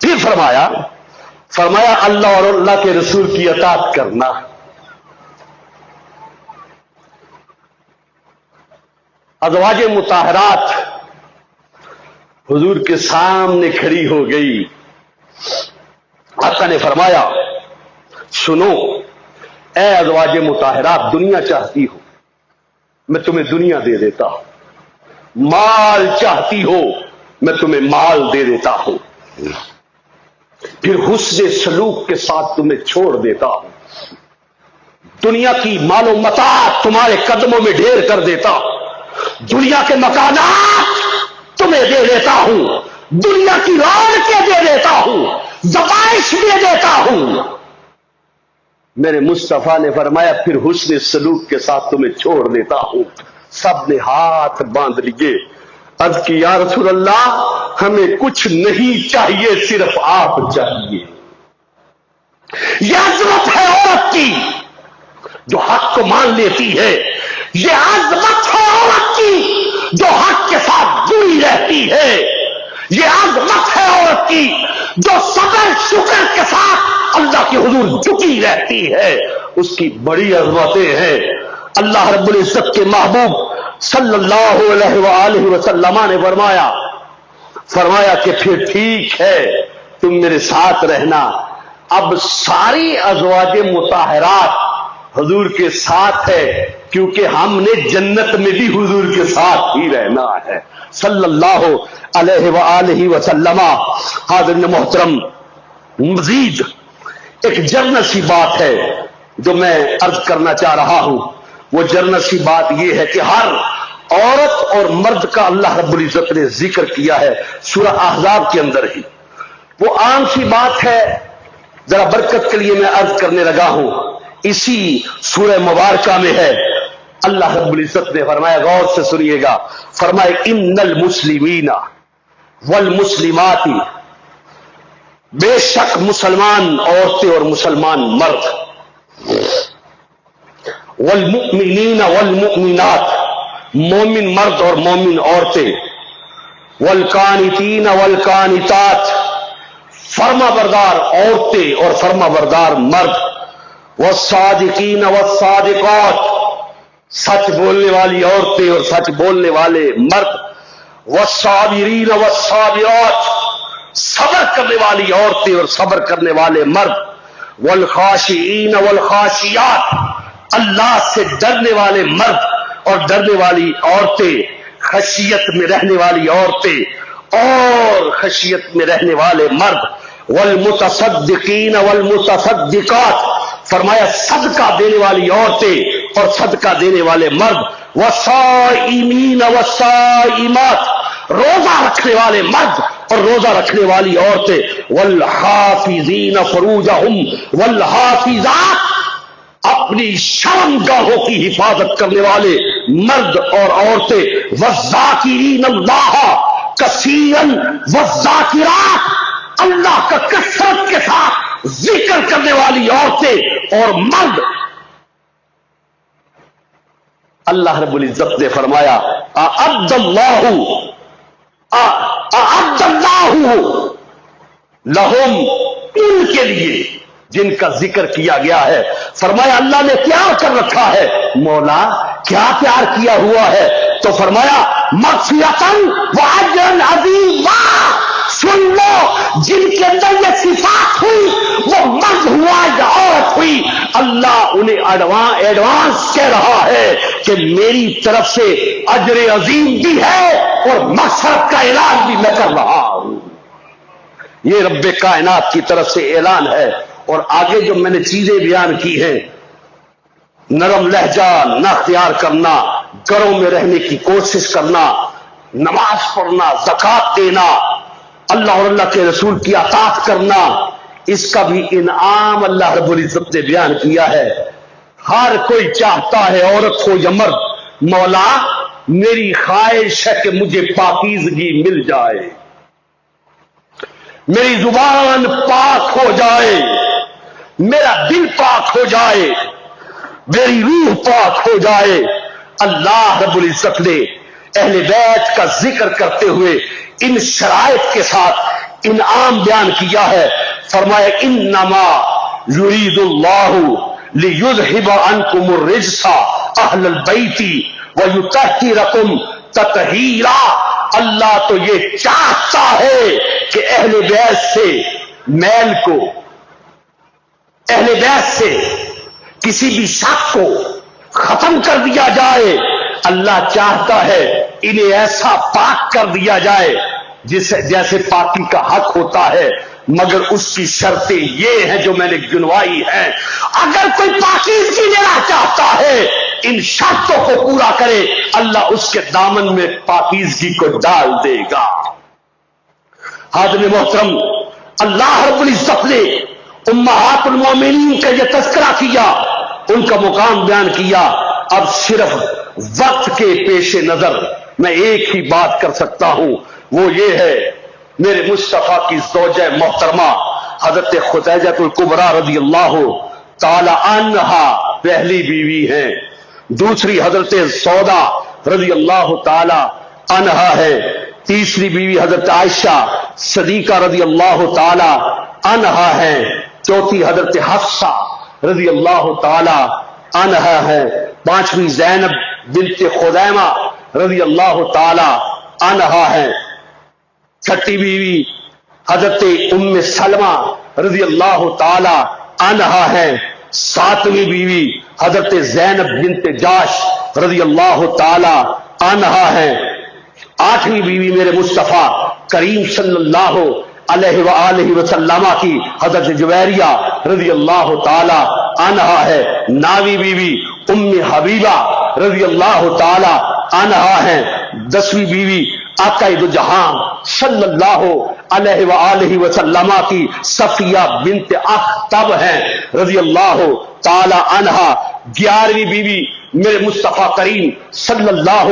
پھر فرمایا اللہ اور اللہ کے رسول کی اطاعت کرنا. ازواج مطہرات حضور کے سامنے کھڑی ہو گئی. آقا نے فرمایا سنو اے ازواج مطہرات، دنیا چاہتی ہو میں تمہیں دنیا دے دیتا ہوں، مال چاہتی ہو میں تمہیں مال دے دیتا ہوں، پھر حسن سلوک کے ساتھ تمہیں چھوڑ دیتا ہوں، دنیا کی مال و متاع تمہارے قدموں میں ڈھیر کر دیتا ہوں، دنیا کے مکانات تمہیں دے دیتا ہوں، دنیا کی رونقیں دے دیتا ہوں، زبائش دے دیتا ہوں. میرے مصطفیٰ نے فرمایا پھر حسن سلوک کے ساتھ تمہیں چھوڑ دیتا ہوں. سب نے ہاتھ باندھ لیے. عرض کی یا رسول اللہ ہمیں کچھ نہیں چاہیے، صرف آپ چاہیے. یہ عظمت ہے عورت کی جو حق کو مان لیتی ہے، یہ عظمت ہے عورت کی جو حق کے ساتھ جڑی رہتی ہے، یہ عظمت ہے عورت کی جو صبر شکر کے ساتھ اللہ کے حضور جھکی رہتی ہے. اس کی بڑی عظمتیں ہیں. اللہ رب العزت کے محبوب صلی اللہ علیہ وآلہ وسلم نے فرمایا کہ پھر ٹھیک ہے تم میرے ساتھ رہنا. اب ساری ازواج مطہرات حضور کے ساتھ ہے کیونکہ ہم نے جنت میں بھی حضور کے ساتھ ہی رہنا ہے صلی اللہ علیہ وآلہ وسلم. حاضرین محترم، مزید ایک جرنل سی بات ہے جو میں عرض کرنا چاہ رہا ہوں. وہ جرنل سی بات یہ ہے کہ ہر عورت اور مرد کا اللہ رب العزت نے ذکر کیا ہے سورہ احزاب کے اندر ہی. وہ عام سی بات ہے، ذرا برکت کے لیے میں عرض کرنے لگا ہوں. اسی سورہ مبارکہ میں ہے. اللہ رب العزت نے فرمایا، غور سے سنیے گا، فرمایا ان المسلمین والمسلمات، بے شک مسلمان عورتیں اور مسلمان مرد، والمؤمنین والمؤمنات، مومن مرد اور مومن عورتیں، والقانتین والقانتات، فرما بردار عورتیں اور فرما بردار مرد، والصادقین والصادقات، سچ بولنے والی عورتیں اور سچ بولنے والے مرد، والصابرین والصابرات، صبر کرنے والی عورتیں اور صبر کرنے والے مرد، والخاشعین والخاشعات، اللہ سے ڈرنے والے مرد اور ڈرنے والی عورتیں، خشیت میں رہنے والی عورتیں اور خشیت میں رہنے والے مرد، والمتصدقین والمتصدقات، فرمایا صدقہ دینے والی عورتیں اور صدقہ دینے والے مرد، والصائمین والصائمات، روزہ رکھنے والے مرد اور روزہ رکھنے والی عورتیں، والحافظین فروجہم والحافظات، اپنی شرمگاہوں کی حفاظت کرنے والے مرد اور عورتیں، والذاکرین اللہ کثیرا والذاکرات، اللہ کا کثرت کے ساتھ ذکر کرنے والی عورتیں اور مرد. اللہ رب العزت نے فرمایا اعد اللہ لہم، ان کے لیے جن کا ذکر کیا گیا ہے. فرمایا اللہ نے پیار کر رکھا ہے. مولا کیا پیار کیا ہوا ہے؟ تو فرمایا مغفرتاً واجرا عظیما. سن لو جن کے اندر یہ صفات ہوئی وہ مرد ہوا یا عورت ہوئی، اللہ انہیں ایڈوانس کہہ رہا ہے کہ میری طرف سے اجر عظیم بھی ہے اور مغفرت کا اعلان بھی میں کر رہا ہوں. یہ رب کائنات کی طرف سے اعلان ہے. اور آگے جو میں نے چیزیں بیان کی ہیں، نرم لہجہ نہ اختیار کرنا، گھروں میں رہنے کی کوشش کرنا، نماز پڑھنا، زکوٰۃ دینا، اللہ اور اللہ کے رسول کی اطاعت کرنا، اس کا بھی انعام اللہ رب العزت نے بیان کیا ہے. ہر کوئی چاہتا ہے عورت ہو یا مرد، مولا میری خواہش ہے کہ مجھے پاکیزگی مل جائے، میری زبان پاک ہو جائے، میرا دل پاک ہو جائے، میری روح پاک ہو جائے. اللہ رب العزت نے اہل بیت کا ذکر کرتے ہوئے ان شرائط کے ساتھ انعام بیان کیا ہے. فرمایا انما یرید اللہ لیذہب عنکم الرجس اہل البیت ویطہرکم تطہیرا. اللہ تو یہ چاہتا ہے کہ اہل بیت سے میل کو، اہل بیت سے کسی بھی شک کو ختم کر دیا جائے. اللہ چاہتا ہے انہیں ایسا پاک کر دیا جائے جیسے پاکی کا حق ہوتا ہے، مگر اس کی شرطیں یہ ہیں جو میں نے گنوائی ہیں. اگر کوئی پاکیزگی لینا چاہتا ہے ان شرطوں کو پورا کرے، اللہ اس کے دامن میں پاکیزگی کو ڈال دے گا. حاضرین محترم، اللہ رب العزت نے امہات المومنین کا یہ تذکرہ کیا، ان کا مقام بیان کیا. اب صرف وقت کے پیش نظر میں ایک ہی بات کر سکتا ہوں، وہ یہ ہے میرے مصطفیٰ کی زوجہ محترمہ حضرت خدیجہ الکبریٰ رضی اللہ تعالی عنہا پہلی بیوی ہیں، دوسری حضرت سودا رضی اللہ تعالی عنہا ہے، تیسری بیوی حضرت عائشہ صدیقہ رضی اللہ تعالی عنہا ہے، چوتھی حضرت حفصہ رضی اللہ تعالی عنہا ہے، پانچویں زینب بنت خزیمہ رضی اللہ تعالی عنہا ہے، چھٹی بیوی حضرت ام سلمہ رضی اللہ تعالی عنہا ہے، ساتویں بیوی حضرت زینب بنت جاش رضی اللہ تعالی عنہا ہے، آٹھویں بیوی میرے مصطفیٰ کریم صلی اللہ علیہ وآلہ وسلم کی حضرت جویریہ رضی اللہ تعالی عنہا ہے، نویں بیوی ام حبیبہ رضی اللہ تعالی عنہا ہے، دسویں بیوی آقا دو جہاں صلی اللہ علیہ وآلہ وسلم کی صفیہ بنت اخطب ہیں رضی اللہ تعالی عنہا، گیارہویں بیوی میرے مصطفیٰ کریم صلی اللہ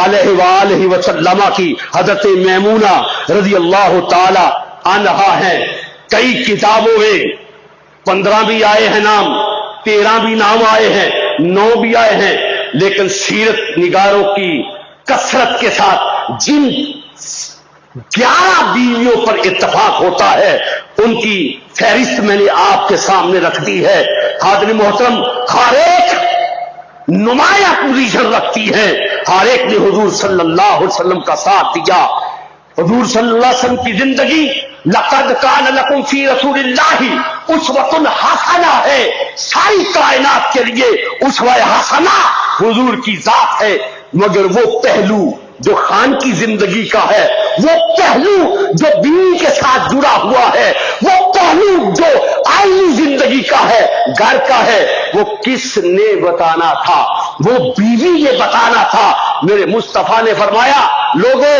علیہ وآلہ وسلم کی حضرت میمونہ رضی اللہ تعالی عنہا ہیں. کئی کتابوں میں 15 بھی آئے ہیں نام، 13 بھی نام آئے ہیں، 9 بھی آئے ہیں، لیکن سیرت نگاروں کی کثرت کے ساتھ جن 11 بیویوں پر اتفاق ہوتا ہے ان کی فہرست میں نے آپ کے سامنے رکھ دی ہے. حاضرین محترم، ہر ایک نمایاں پوزیشن رکھتی ہے، ہر ایک نے حضور صلی اللہ علیہ وسلم کا ساتھ دیا. حضور صلی اللہ علیہ وسلم کی زندگی لقد کان لکم فی رسول اللہ اسوۃ حسنہ ہے، ساری کائنات کے لیے اسوہ حسنہ حضور کی ذات ہے. مگر وہ پہلو جو خان کی زندگی کا ہے، وہ پہلو جو بیوی کے ساتھ جڑا ہوا ہے، وہ پہلو جو آئینی زندگی کا ہے، گھر کا ہے، وہ کس نے بتانا تھا؟ وہ بیوی نے بتانا تھا. میرے مصطفیٰ نے فرمایا لوگوں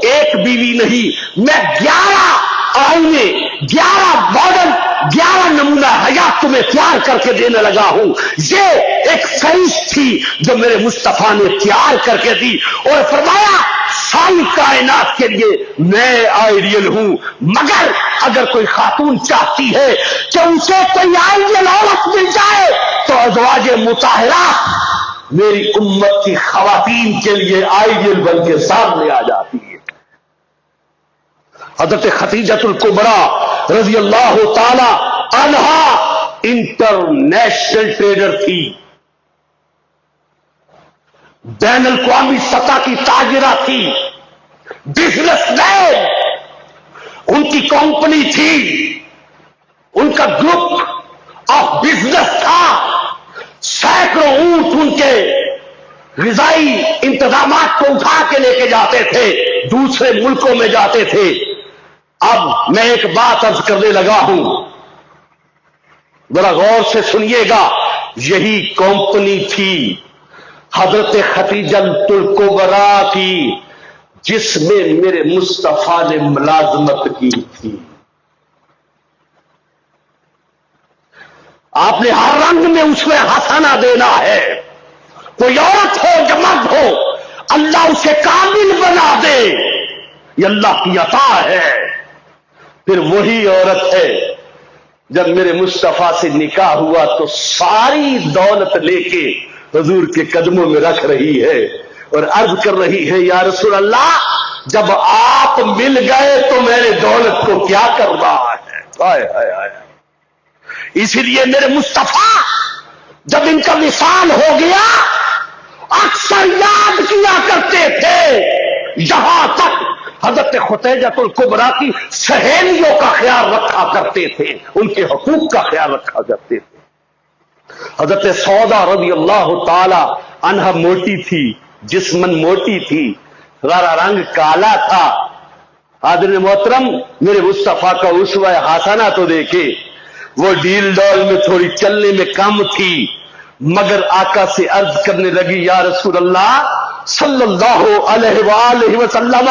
ایک بیوی نہیں، میں 11 آئینے، 11 ماڈل، 11 نمونہ حیات تمہیں تیار کر کے دینے لگا ہوں. یہ ایک فہرست تھی جو میرے مصطفیٰ نے تیار کر کے دی اور فرمایا ساری کائنات کے لیے میں آئیڈیل ہوں. مگر اگر کوئی خاتون چاہتی ہے کہ اسے کوئی آئیڈیل عورت مل جائے تو ازواج مطہرات میری امت کی خواتین کے لیے آئیڈیل بن کے سامنے آ جاتی ہے. حضرت خدیجہ الکبریٰ رضی اللہ تعالی عنہا انٹرنیشنل ٹریڈر تھی، بین الاقوامی سطح کی تاجرہ تھی، بزنس مین، ان کی کمپنی تھی، ان کا گروپ آف بزنس تھا، سینکڑوں اونٹ ان کے غذائی انتظامات کو اٹھا کے لے کے جاتے تھے، دوسرے ملکوں میں جاتے تھے. اب میں ایک بات عرض کرنے لگا ہوں، ذرا غور سے سنیے گا. یہی کمپنی تھی حضرت خدیجہ الکبریٰ کی جس میں میرے مصطفیٰ نے ملازمت کی تھی. آپ نے ہر رنگ میں اس میں حسنہ دینا ہے. کوئی عورت ہو یا مرد ہو، اللہ اسے کامل بنا دے، یہ اللہ کی عطا ہے. پھر وہی عورت ہے جب میرے مصطفیٰ سے نکاح ہوا تو ساری دولت لے کے حضور کے قدموں میں رکھ رہی ہے اور عرض کر رہی ہے یا رسول اللہ جب آپ مل گئے تو میرے دولت کو کیا کرنا ہے. ہائے ہائے ہائے. اسی لیے میرے مصطفیٰ جب ان کا وصال ہو گیا اکثر یاد کیا کرتے تھے، یہاں تک حضرت خدیجہ الکبریٰ کی سہیلیوں کا خیال رکھا کرتے تھے، ان کے حقوق کا خیال رکھا کرتے تھے. حضرت سودا رضی اللہ تعالی عنہا موٹی تھی، جسمن موٹی تھی، ذرا رنگ کالا تھا. حاضرین محترم، میرے مصطفیٰ کا اسوہ حسنہ تو دیکھے، وہ ڈیل ڈول میں تھوڑی چلنے میں کم تھی، مگر آقا سے عرض کرنے لگی یا رسول اللہ صلی اللہ علیہ وآلہ وسلم،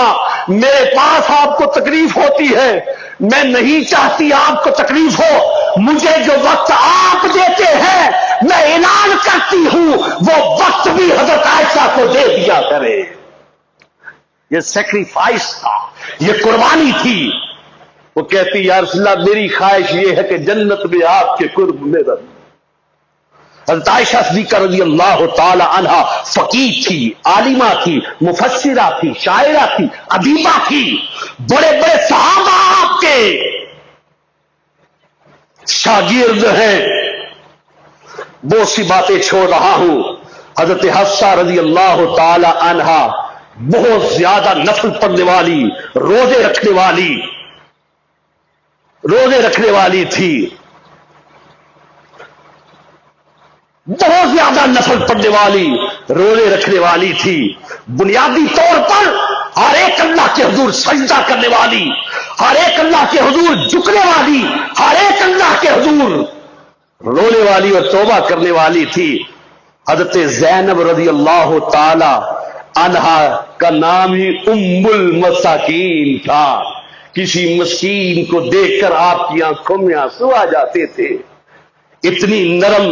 میرے پاس آپ کو تکلیف ہوتی ہے، میں نہیں چاہتی آپ کو تکلیف ہو، مجھے جو وقت آپ دیتے ہیں میں اعلان کرتی ہوں وہ وقت بھی حضرت عائشہ کو دے دیا کرے. یہ سیکریفائس تھا، یہ قربانی تھی. وہ کہتی یا رسول اللہ میری خواہش یہ ہے کہ جنت میں آپ کے قرب میں رہوں. حضرت عائشہ صدیقہ رضی اللہ تعالی عنہا فقیہ تھی، عالمہ تھی، مفسرہ تھی، شاعرہ تھی، ادیبہ تھی. بڑے بڑے صحابہ آپ کے شاگرد ہیں. بہت سی باتیں چھوڑ رہا ہوں. حضرت حفصہ رضی اللہ تعالی عنہا بہت زیادہ نفل پڑھنے والی، روزے رکھنے والی تھی، بہت زیادہ نفل پڑھنے والی، روزے رکھنے والی تھی. بنیادی طور پر ہر ایک اللہ کے حضور سجدہ کرنے والی، ہر ایک اللہ کے حضور جھکنے والی، ہر ایک اللہ کے حضور رونے والی اور توبہ کرنے والی تھی. حضرت زینب رضی اللہ تعالی عنہا کا نام ہی ام المساکین تھا. کسی مسکین کو دیکھ کر آپ کی آنکھوں میں آنسو آ جاتے تھے. اتنی نرم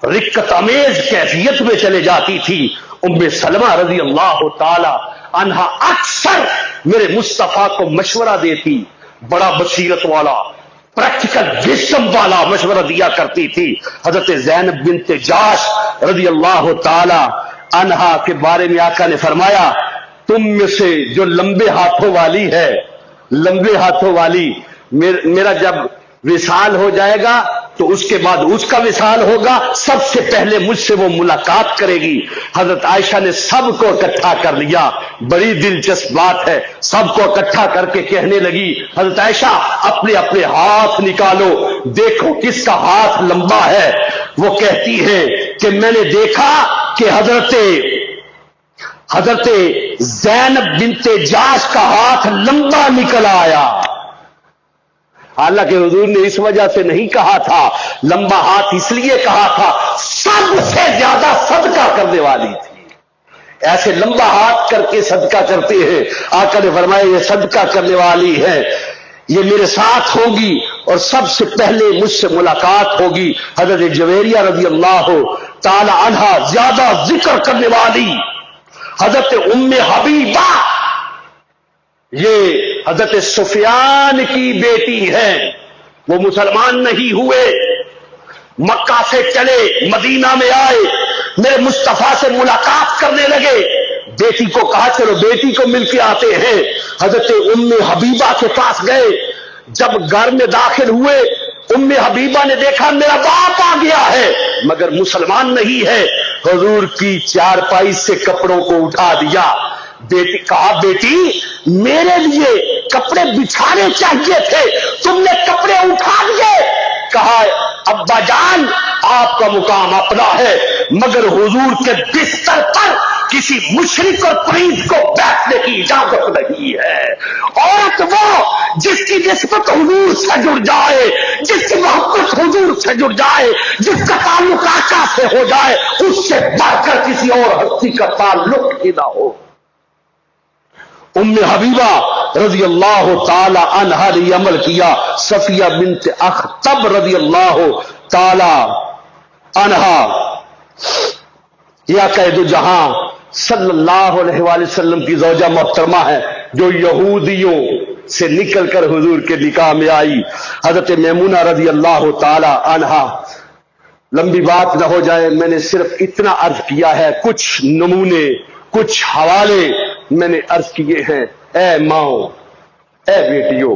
رقت امیز کیفیت میں چلے جاتی تھی. ام سلمہ رضی اللہ تعالی عنہا اکثر میرے مصطفیٰ کو مشورہ دیتی، بڑا بصیرت والا، پریکٹیکل وزڈم والا مشورہ دیا کرتی تھی. حضرت زینب بنت جاش رضی اللہ تعالی عنہا کے بارے میں آقا نے فرمایا تم میں سے جو لمبے ہاتھوں والی میرا جب وصال ہو جائے گا تو اس کے بعد اس کا وصال ہوگا، سب سے پہلے مجھ سے وہ ملاقات کرے گی. حضرت عائشہ نے سب کو اکٹھا کر لیا. بڑی دلچسپ بات ہے، سب کو اکٹھا کر کے کہنے لگی حضرت عائشہ اپنے اپنے ہاتھ نکالو، دیکھو کس کا ہاتھ لمبا ہے. وہ کہتی ہے کہ میں نے دیکھا کہ حضرت زینب بنت جاش کا ہاتھ لمبا نکل آیا. حالانکہ حضور نے اس وجہ سے نہیں کہا تھا، لمبا ہاتھ اس لیے کہا تھا سب سے زیادہ صدقہ کرنے والی تھی. ایسے لمبا ہاتھ کر کے صدقہ کرتے ہیں. آقا نے فرمایا یہ صدقہ کرنے والی ہے، یہ میرے ساتھ ہوگی اور سب سے پہلے مجھ سے ملاقات ہوگی. حضرت جویریہ رضی اللہ تعالی عنہا زیادہ ذکر کرنے والی، حضرت ام حبیبہ یہ حضرت سفیان کی بیٹی ہے. وہ مسلمان نہیں ہوئے، مکہ سے چلے مدینہ میں آئے، میرے مصطفیٰ سے ملاقات کرنے لگے. بیٹی کو کہا چلو بیٹی کو مل کے آتے ہیں. حضرت ام حبیبہ کے پاس گئے. جب گھر میں داخل ہوئے ام حبیبہ نے دیکھا میرا باپ آ گیا ہے مگر مسلمان نہیں ہے. حضور کی چارپائی سے کپڑوں کو اٹھا دیا. بیٹی کہا بیٹی میرے لیے کپڑے بچھانے چاہیے تھے، تم نے کپڑے اٹھا دیے. کہا ابا جان آپ کا مقام اپنا ہے مگر حضور کے بستر پر کسی مشرک اور پرید کو بیٹھنے کی اجازت نہیں ہے. عورت وہ جس کی نسبت حضور سے جڑ جائے، جس کی محبت حضور سے جڑ جائے، جس کا تعلق آقا سے ہو جائے، اس سے بڑھ کر کسی اور ہستی کا تعلق ہی نہ ہو. ام حبیبہ رضی اللہ تعالی عنہا نے عمل کیا. صفیہ بنت اخطب رضی اللہ تعالی عنہا یا قید جہاں صلی اللہ علیہ وآلہ وسلم کی زوجہ محترمہ ہے جو یہودیوں سے نکل کر حضور کے نکاح میں آئی. حضرت میمونہ رضی اللہ تعالی عنہا. لمبی بات نہ ہو جائے، میں نے صرف اتنا عرض کیا ہے، کچھ نمونے کچھ حوالے میں نے عرض کیے ہیں. اے ماؤں، اے بیٹیوں،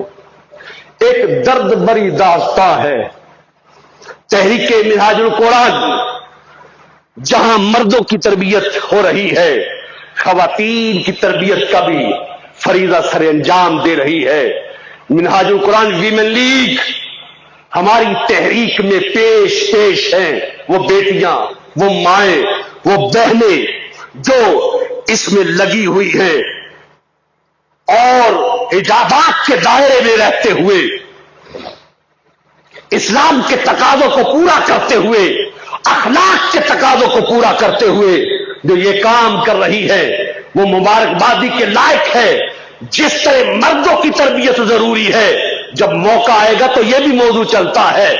ایک درد بری داستان ہے تحریک منہاج القرآن، جہاں مردوں کی تربیت ہو رہی ہے، خواتین کی تربیت کا بھی فریضہ سر انجام دے رہی ہے۔ منہاج القرآن ویمن لیگ ہماری تحریک میں پیش ہیں، وہ بیٹیاں، وہ مائیں، وہ بہنیں جو اس میں لگی ہوئی ہیں اور حجابات کے دائرے میں رہتے ہوئے، اسلام کے تقاضوں کو پورا کرتے ہوئے، اخلاق کے تقاضوں کو پورا کرتے ہوئے جو یہ کام کر رہی ہے، وہ مبارکبادی کے لائق ہے۔ جس طرح مردوں کی تربیت ضروری ہے، جب موقع آئے گا تو یہ بھی موضوع چلتا ہے۔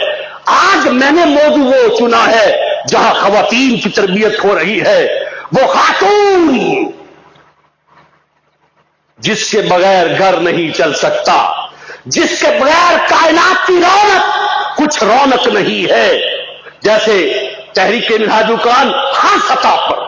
آج میں نے موضوع وہ چنا ہے جہاں خواتین کی تربیت ہو رہی ہے، وہ خاتون جس کے بغیر گھر نہیں چل سکتا، جس کے بغیر کائنات کی رونق کچھ رونق نہیں ہے۔ جیسے تحریک منہاج القرآن ہر سطح پر،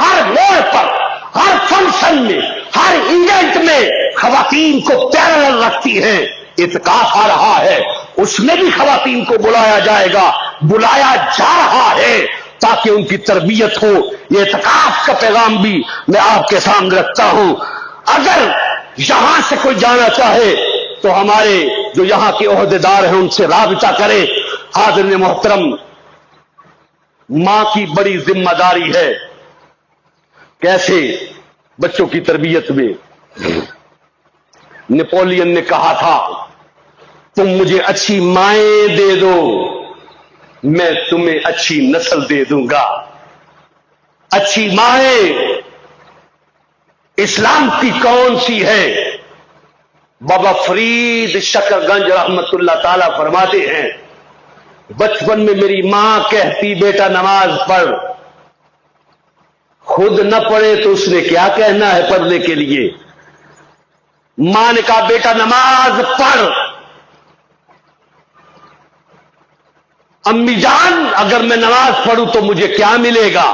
ہر موڑ پر، ہر فنکشن میں، ہر ایونٹ میں خواتین کو پیرالل رکھتی ہیں۔ اعتکاف آ رہا ہے، اس میں بھی خواتین کو بلایا جائے گا، بلایا جا رہا ہے تاکہ ان کی تربیت ہو۔ یہ اعتکاف کا پیغام بھی میں آپ کے سامنے رکھتا ہوں۔ اگر یہاں سے کوئی جانا چاہے تو ہمارے جو یہاں کے عہدیدار ہیں ان سے رابطہ کرے۔ حاضرین محترم، ماں کی بڑی ذمہ داری ہے کیسے بچوں کی تربیت میں۔ نیپولین نے کہا تھا، تم مجھے اچھی مائیں دے دو، میں تمہیں اچھی نسل دے دوں گا۔ اچھی مائیں اسلام کی کون سی ہے؟ بابا فرید شکر گنج رحمت اللہ تعالی فرماتے ہیں، بچپن میں میری ماں کہتی بیٹا نماز پڑھ، خود نہ پڑھے تو اس نے کیا کہنا ہے پڑھنے کے لیے۔ ماں نے کہا بیٹا نماز پڑھ، امی جان اگر میں نماز پڑھوں تو مجھے کیا ملے گا؟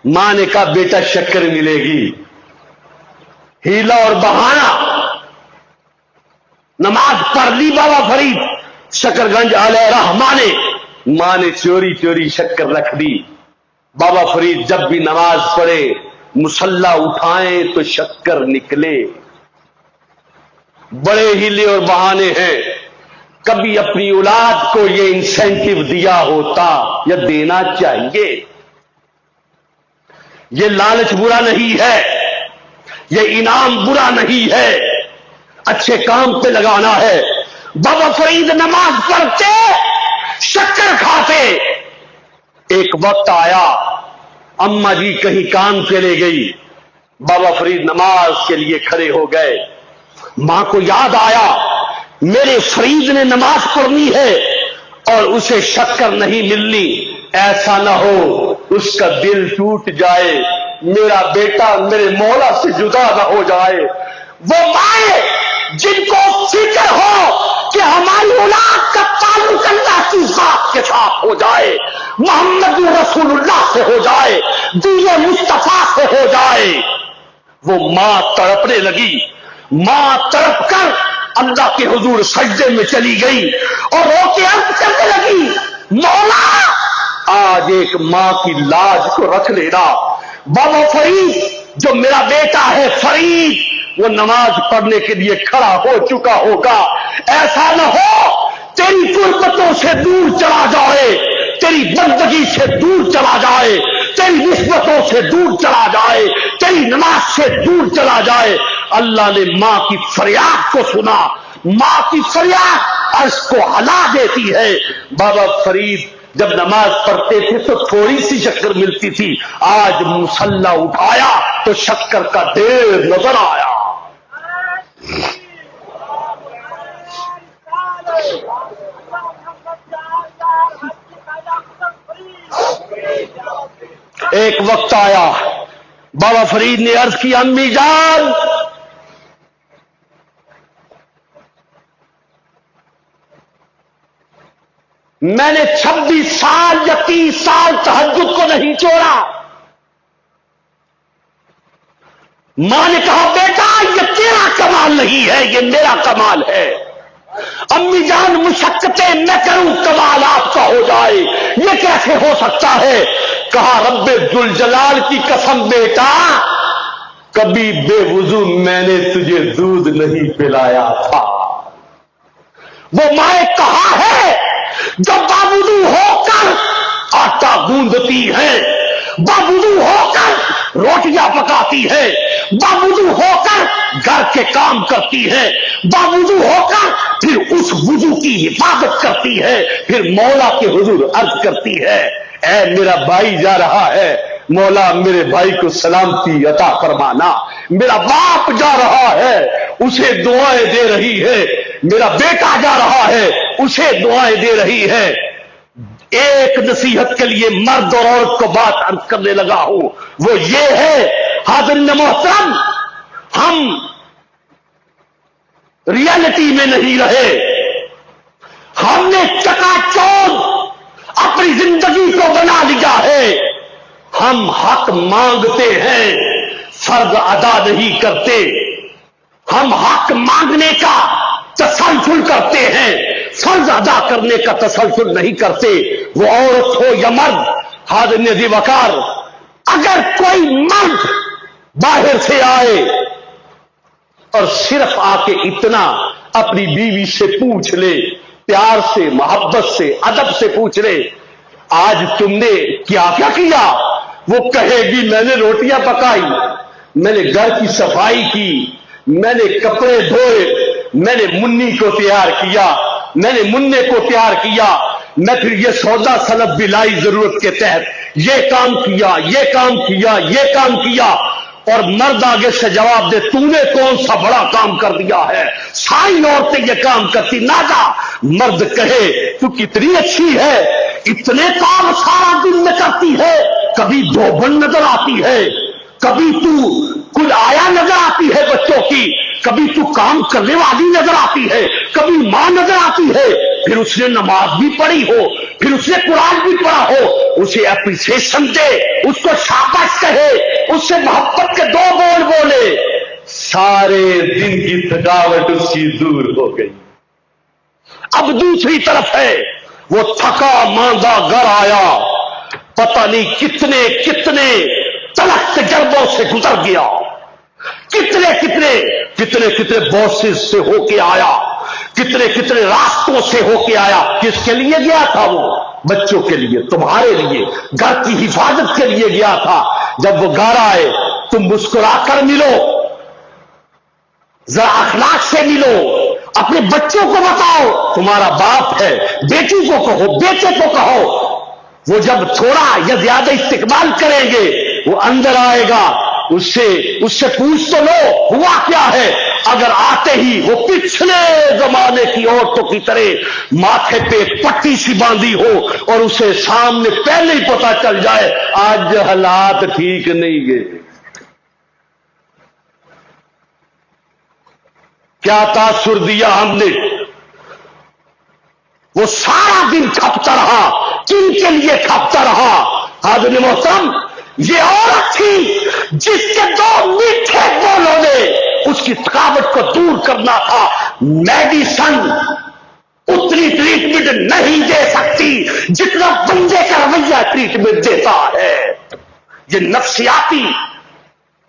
ماں نے کہا بیٹا شکر ملے گی۔ ہیلا اور بہانہ، نماز پڑھ لی بابا فرید شکر گنج علیہ رحمہ نے، ماں نے چوری چوری شکر رکھ دی۔ بابا فرید جب بھی نماز پڑھے مصلی اٹھائیں تو شکر نکلے۔ بڑے ہیلے اور بہانے ہیں، کبھی اپنی اولاد کو یہ انسینٹیو دیا ہوتا یا دینا چاہیے۔ یہ لالچ برا نہیں ہے، یہ انعام برا نہیں ہے، اچھے کام پہ لگانا ہے۔ بابا فرید نماز پڑھتے، شکر کھاتے۔ ایک وقت آیا اما جی کہیں کام کے لے گئی، بابا فرید نماز کے لیے کھڑے ہو گئے۔ ماں کو یاد آیا میرے فرید نے نماز پڑھنی ہے اور اسے شکر نہیں ملنی، ایسا نہ ہو اس کا دل ٹوٹ جائے، میرا بیٹا میرے مولا سے جدا نہ ہو جائے۔ وہ مائیں جن کو فکر ہو کہ ہماری اولاد کا تعلق اللہ کی ذات کے ساتھ ہو جائے، محمد رسول اللہ سے ہو جائے، دین مصطفیٰ سے ہو جائے، وہ ماں تڑپنے لگی۔ ماں تڑپ کر اللہ کے حضور سجدے میں چلی گئی اور رو کے عرض کرنے لگی، مولا آج ایک ماں کی لاج کو رکھ لینا۔ بابا فرید جو میرا بیٹا ہے فرید، وہ نماز پڑھنے کے لیے کھڑا ہو چکا ہوگا، ایسا نہ ہو تیری قربتوں سے دور چلا جائے، تیری بندگی سے دور چلا جائے، تیری نسبتوں سے دور چلا جائے، تیری نماز سے دور چلا جائے۔ اللہ نے ماں کی فریاد کو سنا، ماں کی فریاد عرش کو ہلا دیتی ہے۔ بابا فرید جب نماز پڑھتے تھے تو تھوڑی سی شکر ملتی تھی، آج مصلی اٹھایا تو شکر کا ڈھیر نظر آیا۔ ایک وقت آیا بابا فرید نے عرض کی، امی جان میں نے 26 سال یا 30 سال تہجد کو نہیں چھوڑا۔ ماں نے کہا بیٹا یہ تیرا کمال نہیں ہے، یہ میرا کمال ہے۔ امی جان مشقتیں میں کروں کمال آپ کا ہو جائے، یہ کیسے ہو سکتا ہے؟ کہا رب ذوالجلال کی قسم بیٹا، کبھی بے وضو میں نے تجھے دودھ نہیں پلایا تھا۔ وہ مائیں کہاں ہے جو باوضو ہو کر آٹا گوندتی ہے، باوضو ہو کر روٹیاں پکاتی ہے، باوضو ہو کر گھر کے کام کرتی ہے، باوضو ہو کر پھر اس وضو کی حفاظت کرتی ہے، پھر مولا کے حضور عرض کرتی ہے اے میرا بھائی جا رہا ہے، مولا میرے بھائی کو سلامتی عطا فرمانا، میرا باپ جا رہا ہے اسے دعائیں دے رہی ہے، میرا بیٹا جا رہا ہے اسے دعائیں دے رہی ہے۔ ایک نصیحت کے لیے مرد اور عورت کو بات عرض کرنے لگا ہوں، وہ یہ ہے حاضرین محترم، ہم ریالٹی میں نہیں رہے، ہم نے چکا چوند اپنی زندگی کو بنا لیا ہے، ہم حق مانگتے ہیں فرض ادا نہیں کرتے، ہم حق مانگنے کا تسلسل کرتے ہیں، فرض ادا کرنے کا تسلسل نہیں کرتے، وہ عورت ہو یا مرد۔ حاضرین ذی وقار، اگر کوئی مرد باہر سے آئے اور صرف آ کے اتنا اپنی بیوی سے پوچھ لے، پیار سے، محبت سے، ادب سے پوچھ لے آج تم نے کیا کیا کیا، وہ کہے گی میں نے روٹیاں پکائی، میں نے گھر کی صفائی کی، میں نے کپڑے دھوئے، میں نے منی کو تیار کیا، میں نے مننے کو تیار کیا، میں پھر یہ سودا سلب بھی لائی ضرورت کے تحت، یہ کام کیا، یہ کام کیا، یہ کام کیا، اور مرد آگے سے جواب دے تو نے کون سا بڑا کام کر دیا ہے، ساری عورتیں یہ کام کرتی، نادا مرد کہے تو کتنی اچھی ہے، اتنے کام سارا دن میں کرتی ہے، کبھی دھوبن نظر آتی ہے، کبھی تو کل آیا نظر آتی ہے بچوں کی، کبھی تو کام کرنے والی نظر آتی ہے، کبھی ماں نظر آتی ہے، پھر اس نے نماز بھی پڑھی ہو، پھر اس نے قرآن بھی پڑھا ہو، اسے اپریسیشن دے، اس کو شاباش کہے، اس سے محبت کے دو بول بولے، سارے دن کی تھکاوٹ اس کی دور ہو گئی۔ اب دوسری طرف ہے وہ تھکا ماندہ گھر آیا، پتہ نہیں کتنے کتنے تلخ تجربوں سے گزر گیا، کتنے کتنے کتنے کتنے باسز سے ہو کے آیا، کتنے کتنے راستوں سے ہو کے آیا، کس کے لیے گیا تھا وہ؟ بچوں کے لیے، تمہارے لیے، گھر کی حفاظت کے لیے گیا تھا۔ جب وہ گھر آئے تم مسکرا کر ملو، ذرا اخلاق سے ملو، اپنے بچوں کو بتاؤ تمہارا باپ ہے، بیٹی کو کہو، بیٹے کو کہو، وہ جب تھوڑا یا زیادہ استقبال کریں گے وہ اندر آئے گا، اس سے پوچھ تو لو ہوا کیا ہے، اگر آتے ہی وہ پچھلے زمانے کی عورتوں کی طرح ماتھے پہ پٹی سی باندھی ہو اور اسے سامنے پہلے ہی پتہ چل جائے آج حالات ٹھیک نہیں گئے، کیا تاثر دیا ہم نے، وہ سارا دن کھپتا رہا، کن کے لیے کھپتا رہا؟ حاضرین محترم، یہ عورت تھی جس کے دو میٹھے بولوں نے اس کی تھکاوٹ کو دور کرنا تھا۔ میڈیسن اتنی ٹریٹمنٹ نہیں دے سکتی جتنا بندے کا رویہ ٹریٹمنٹ دیتا ہے، یہ نفسیاتی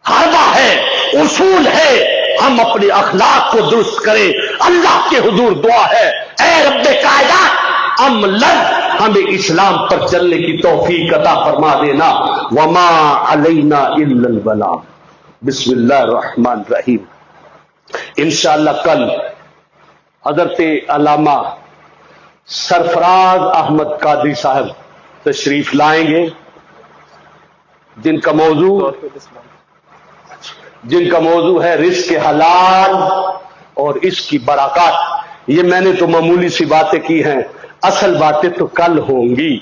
حربہ ہے، اصول ہے، ہم اپنے اخلاق کو درست کریں۔ اللہ کے حضور دعا ہے اے رب کائنات عملاً ہمیں اسلام پر چلنے کی توفیق عطا فرما دینا، وما علینا الا البلاغ۔ بسم اللہ الرحمن الرحیم۔ انشاءاللہ کل حضرت علامہ سرفراز احمد قادری صاحب تشریف لائیں گے، جن کا موضوع ہے رزق حلال اور اس کی برکات۔ یہ میں نے تو معمولی سی باتیں کی ہیں، اصل باتیں تو کل ہوں گی،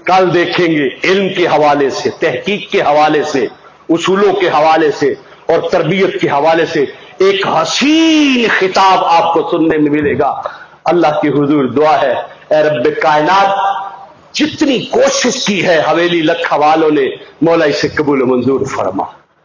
کل دیکھیں گے علم کے حوالے سے، تحقیق کے حوالے سے، اصولوں کے حوالے سے اور تربیت کے حوالے سے ایک حسین خطاب آپ کو سننے میں ملے گا۔ اللہ کے حضور دعا ہے اے رب کائنات جتنی کوشش کی ہے حویلی لکھا والوں نے، مولا اسے قبول و منظور فرما۔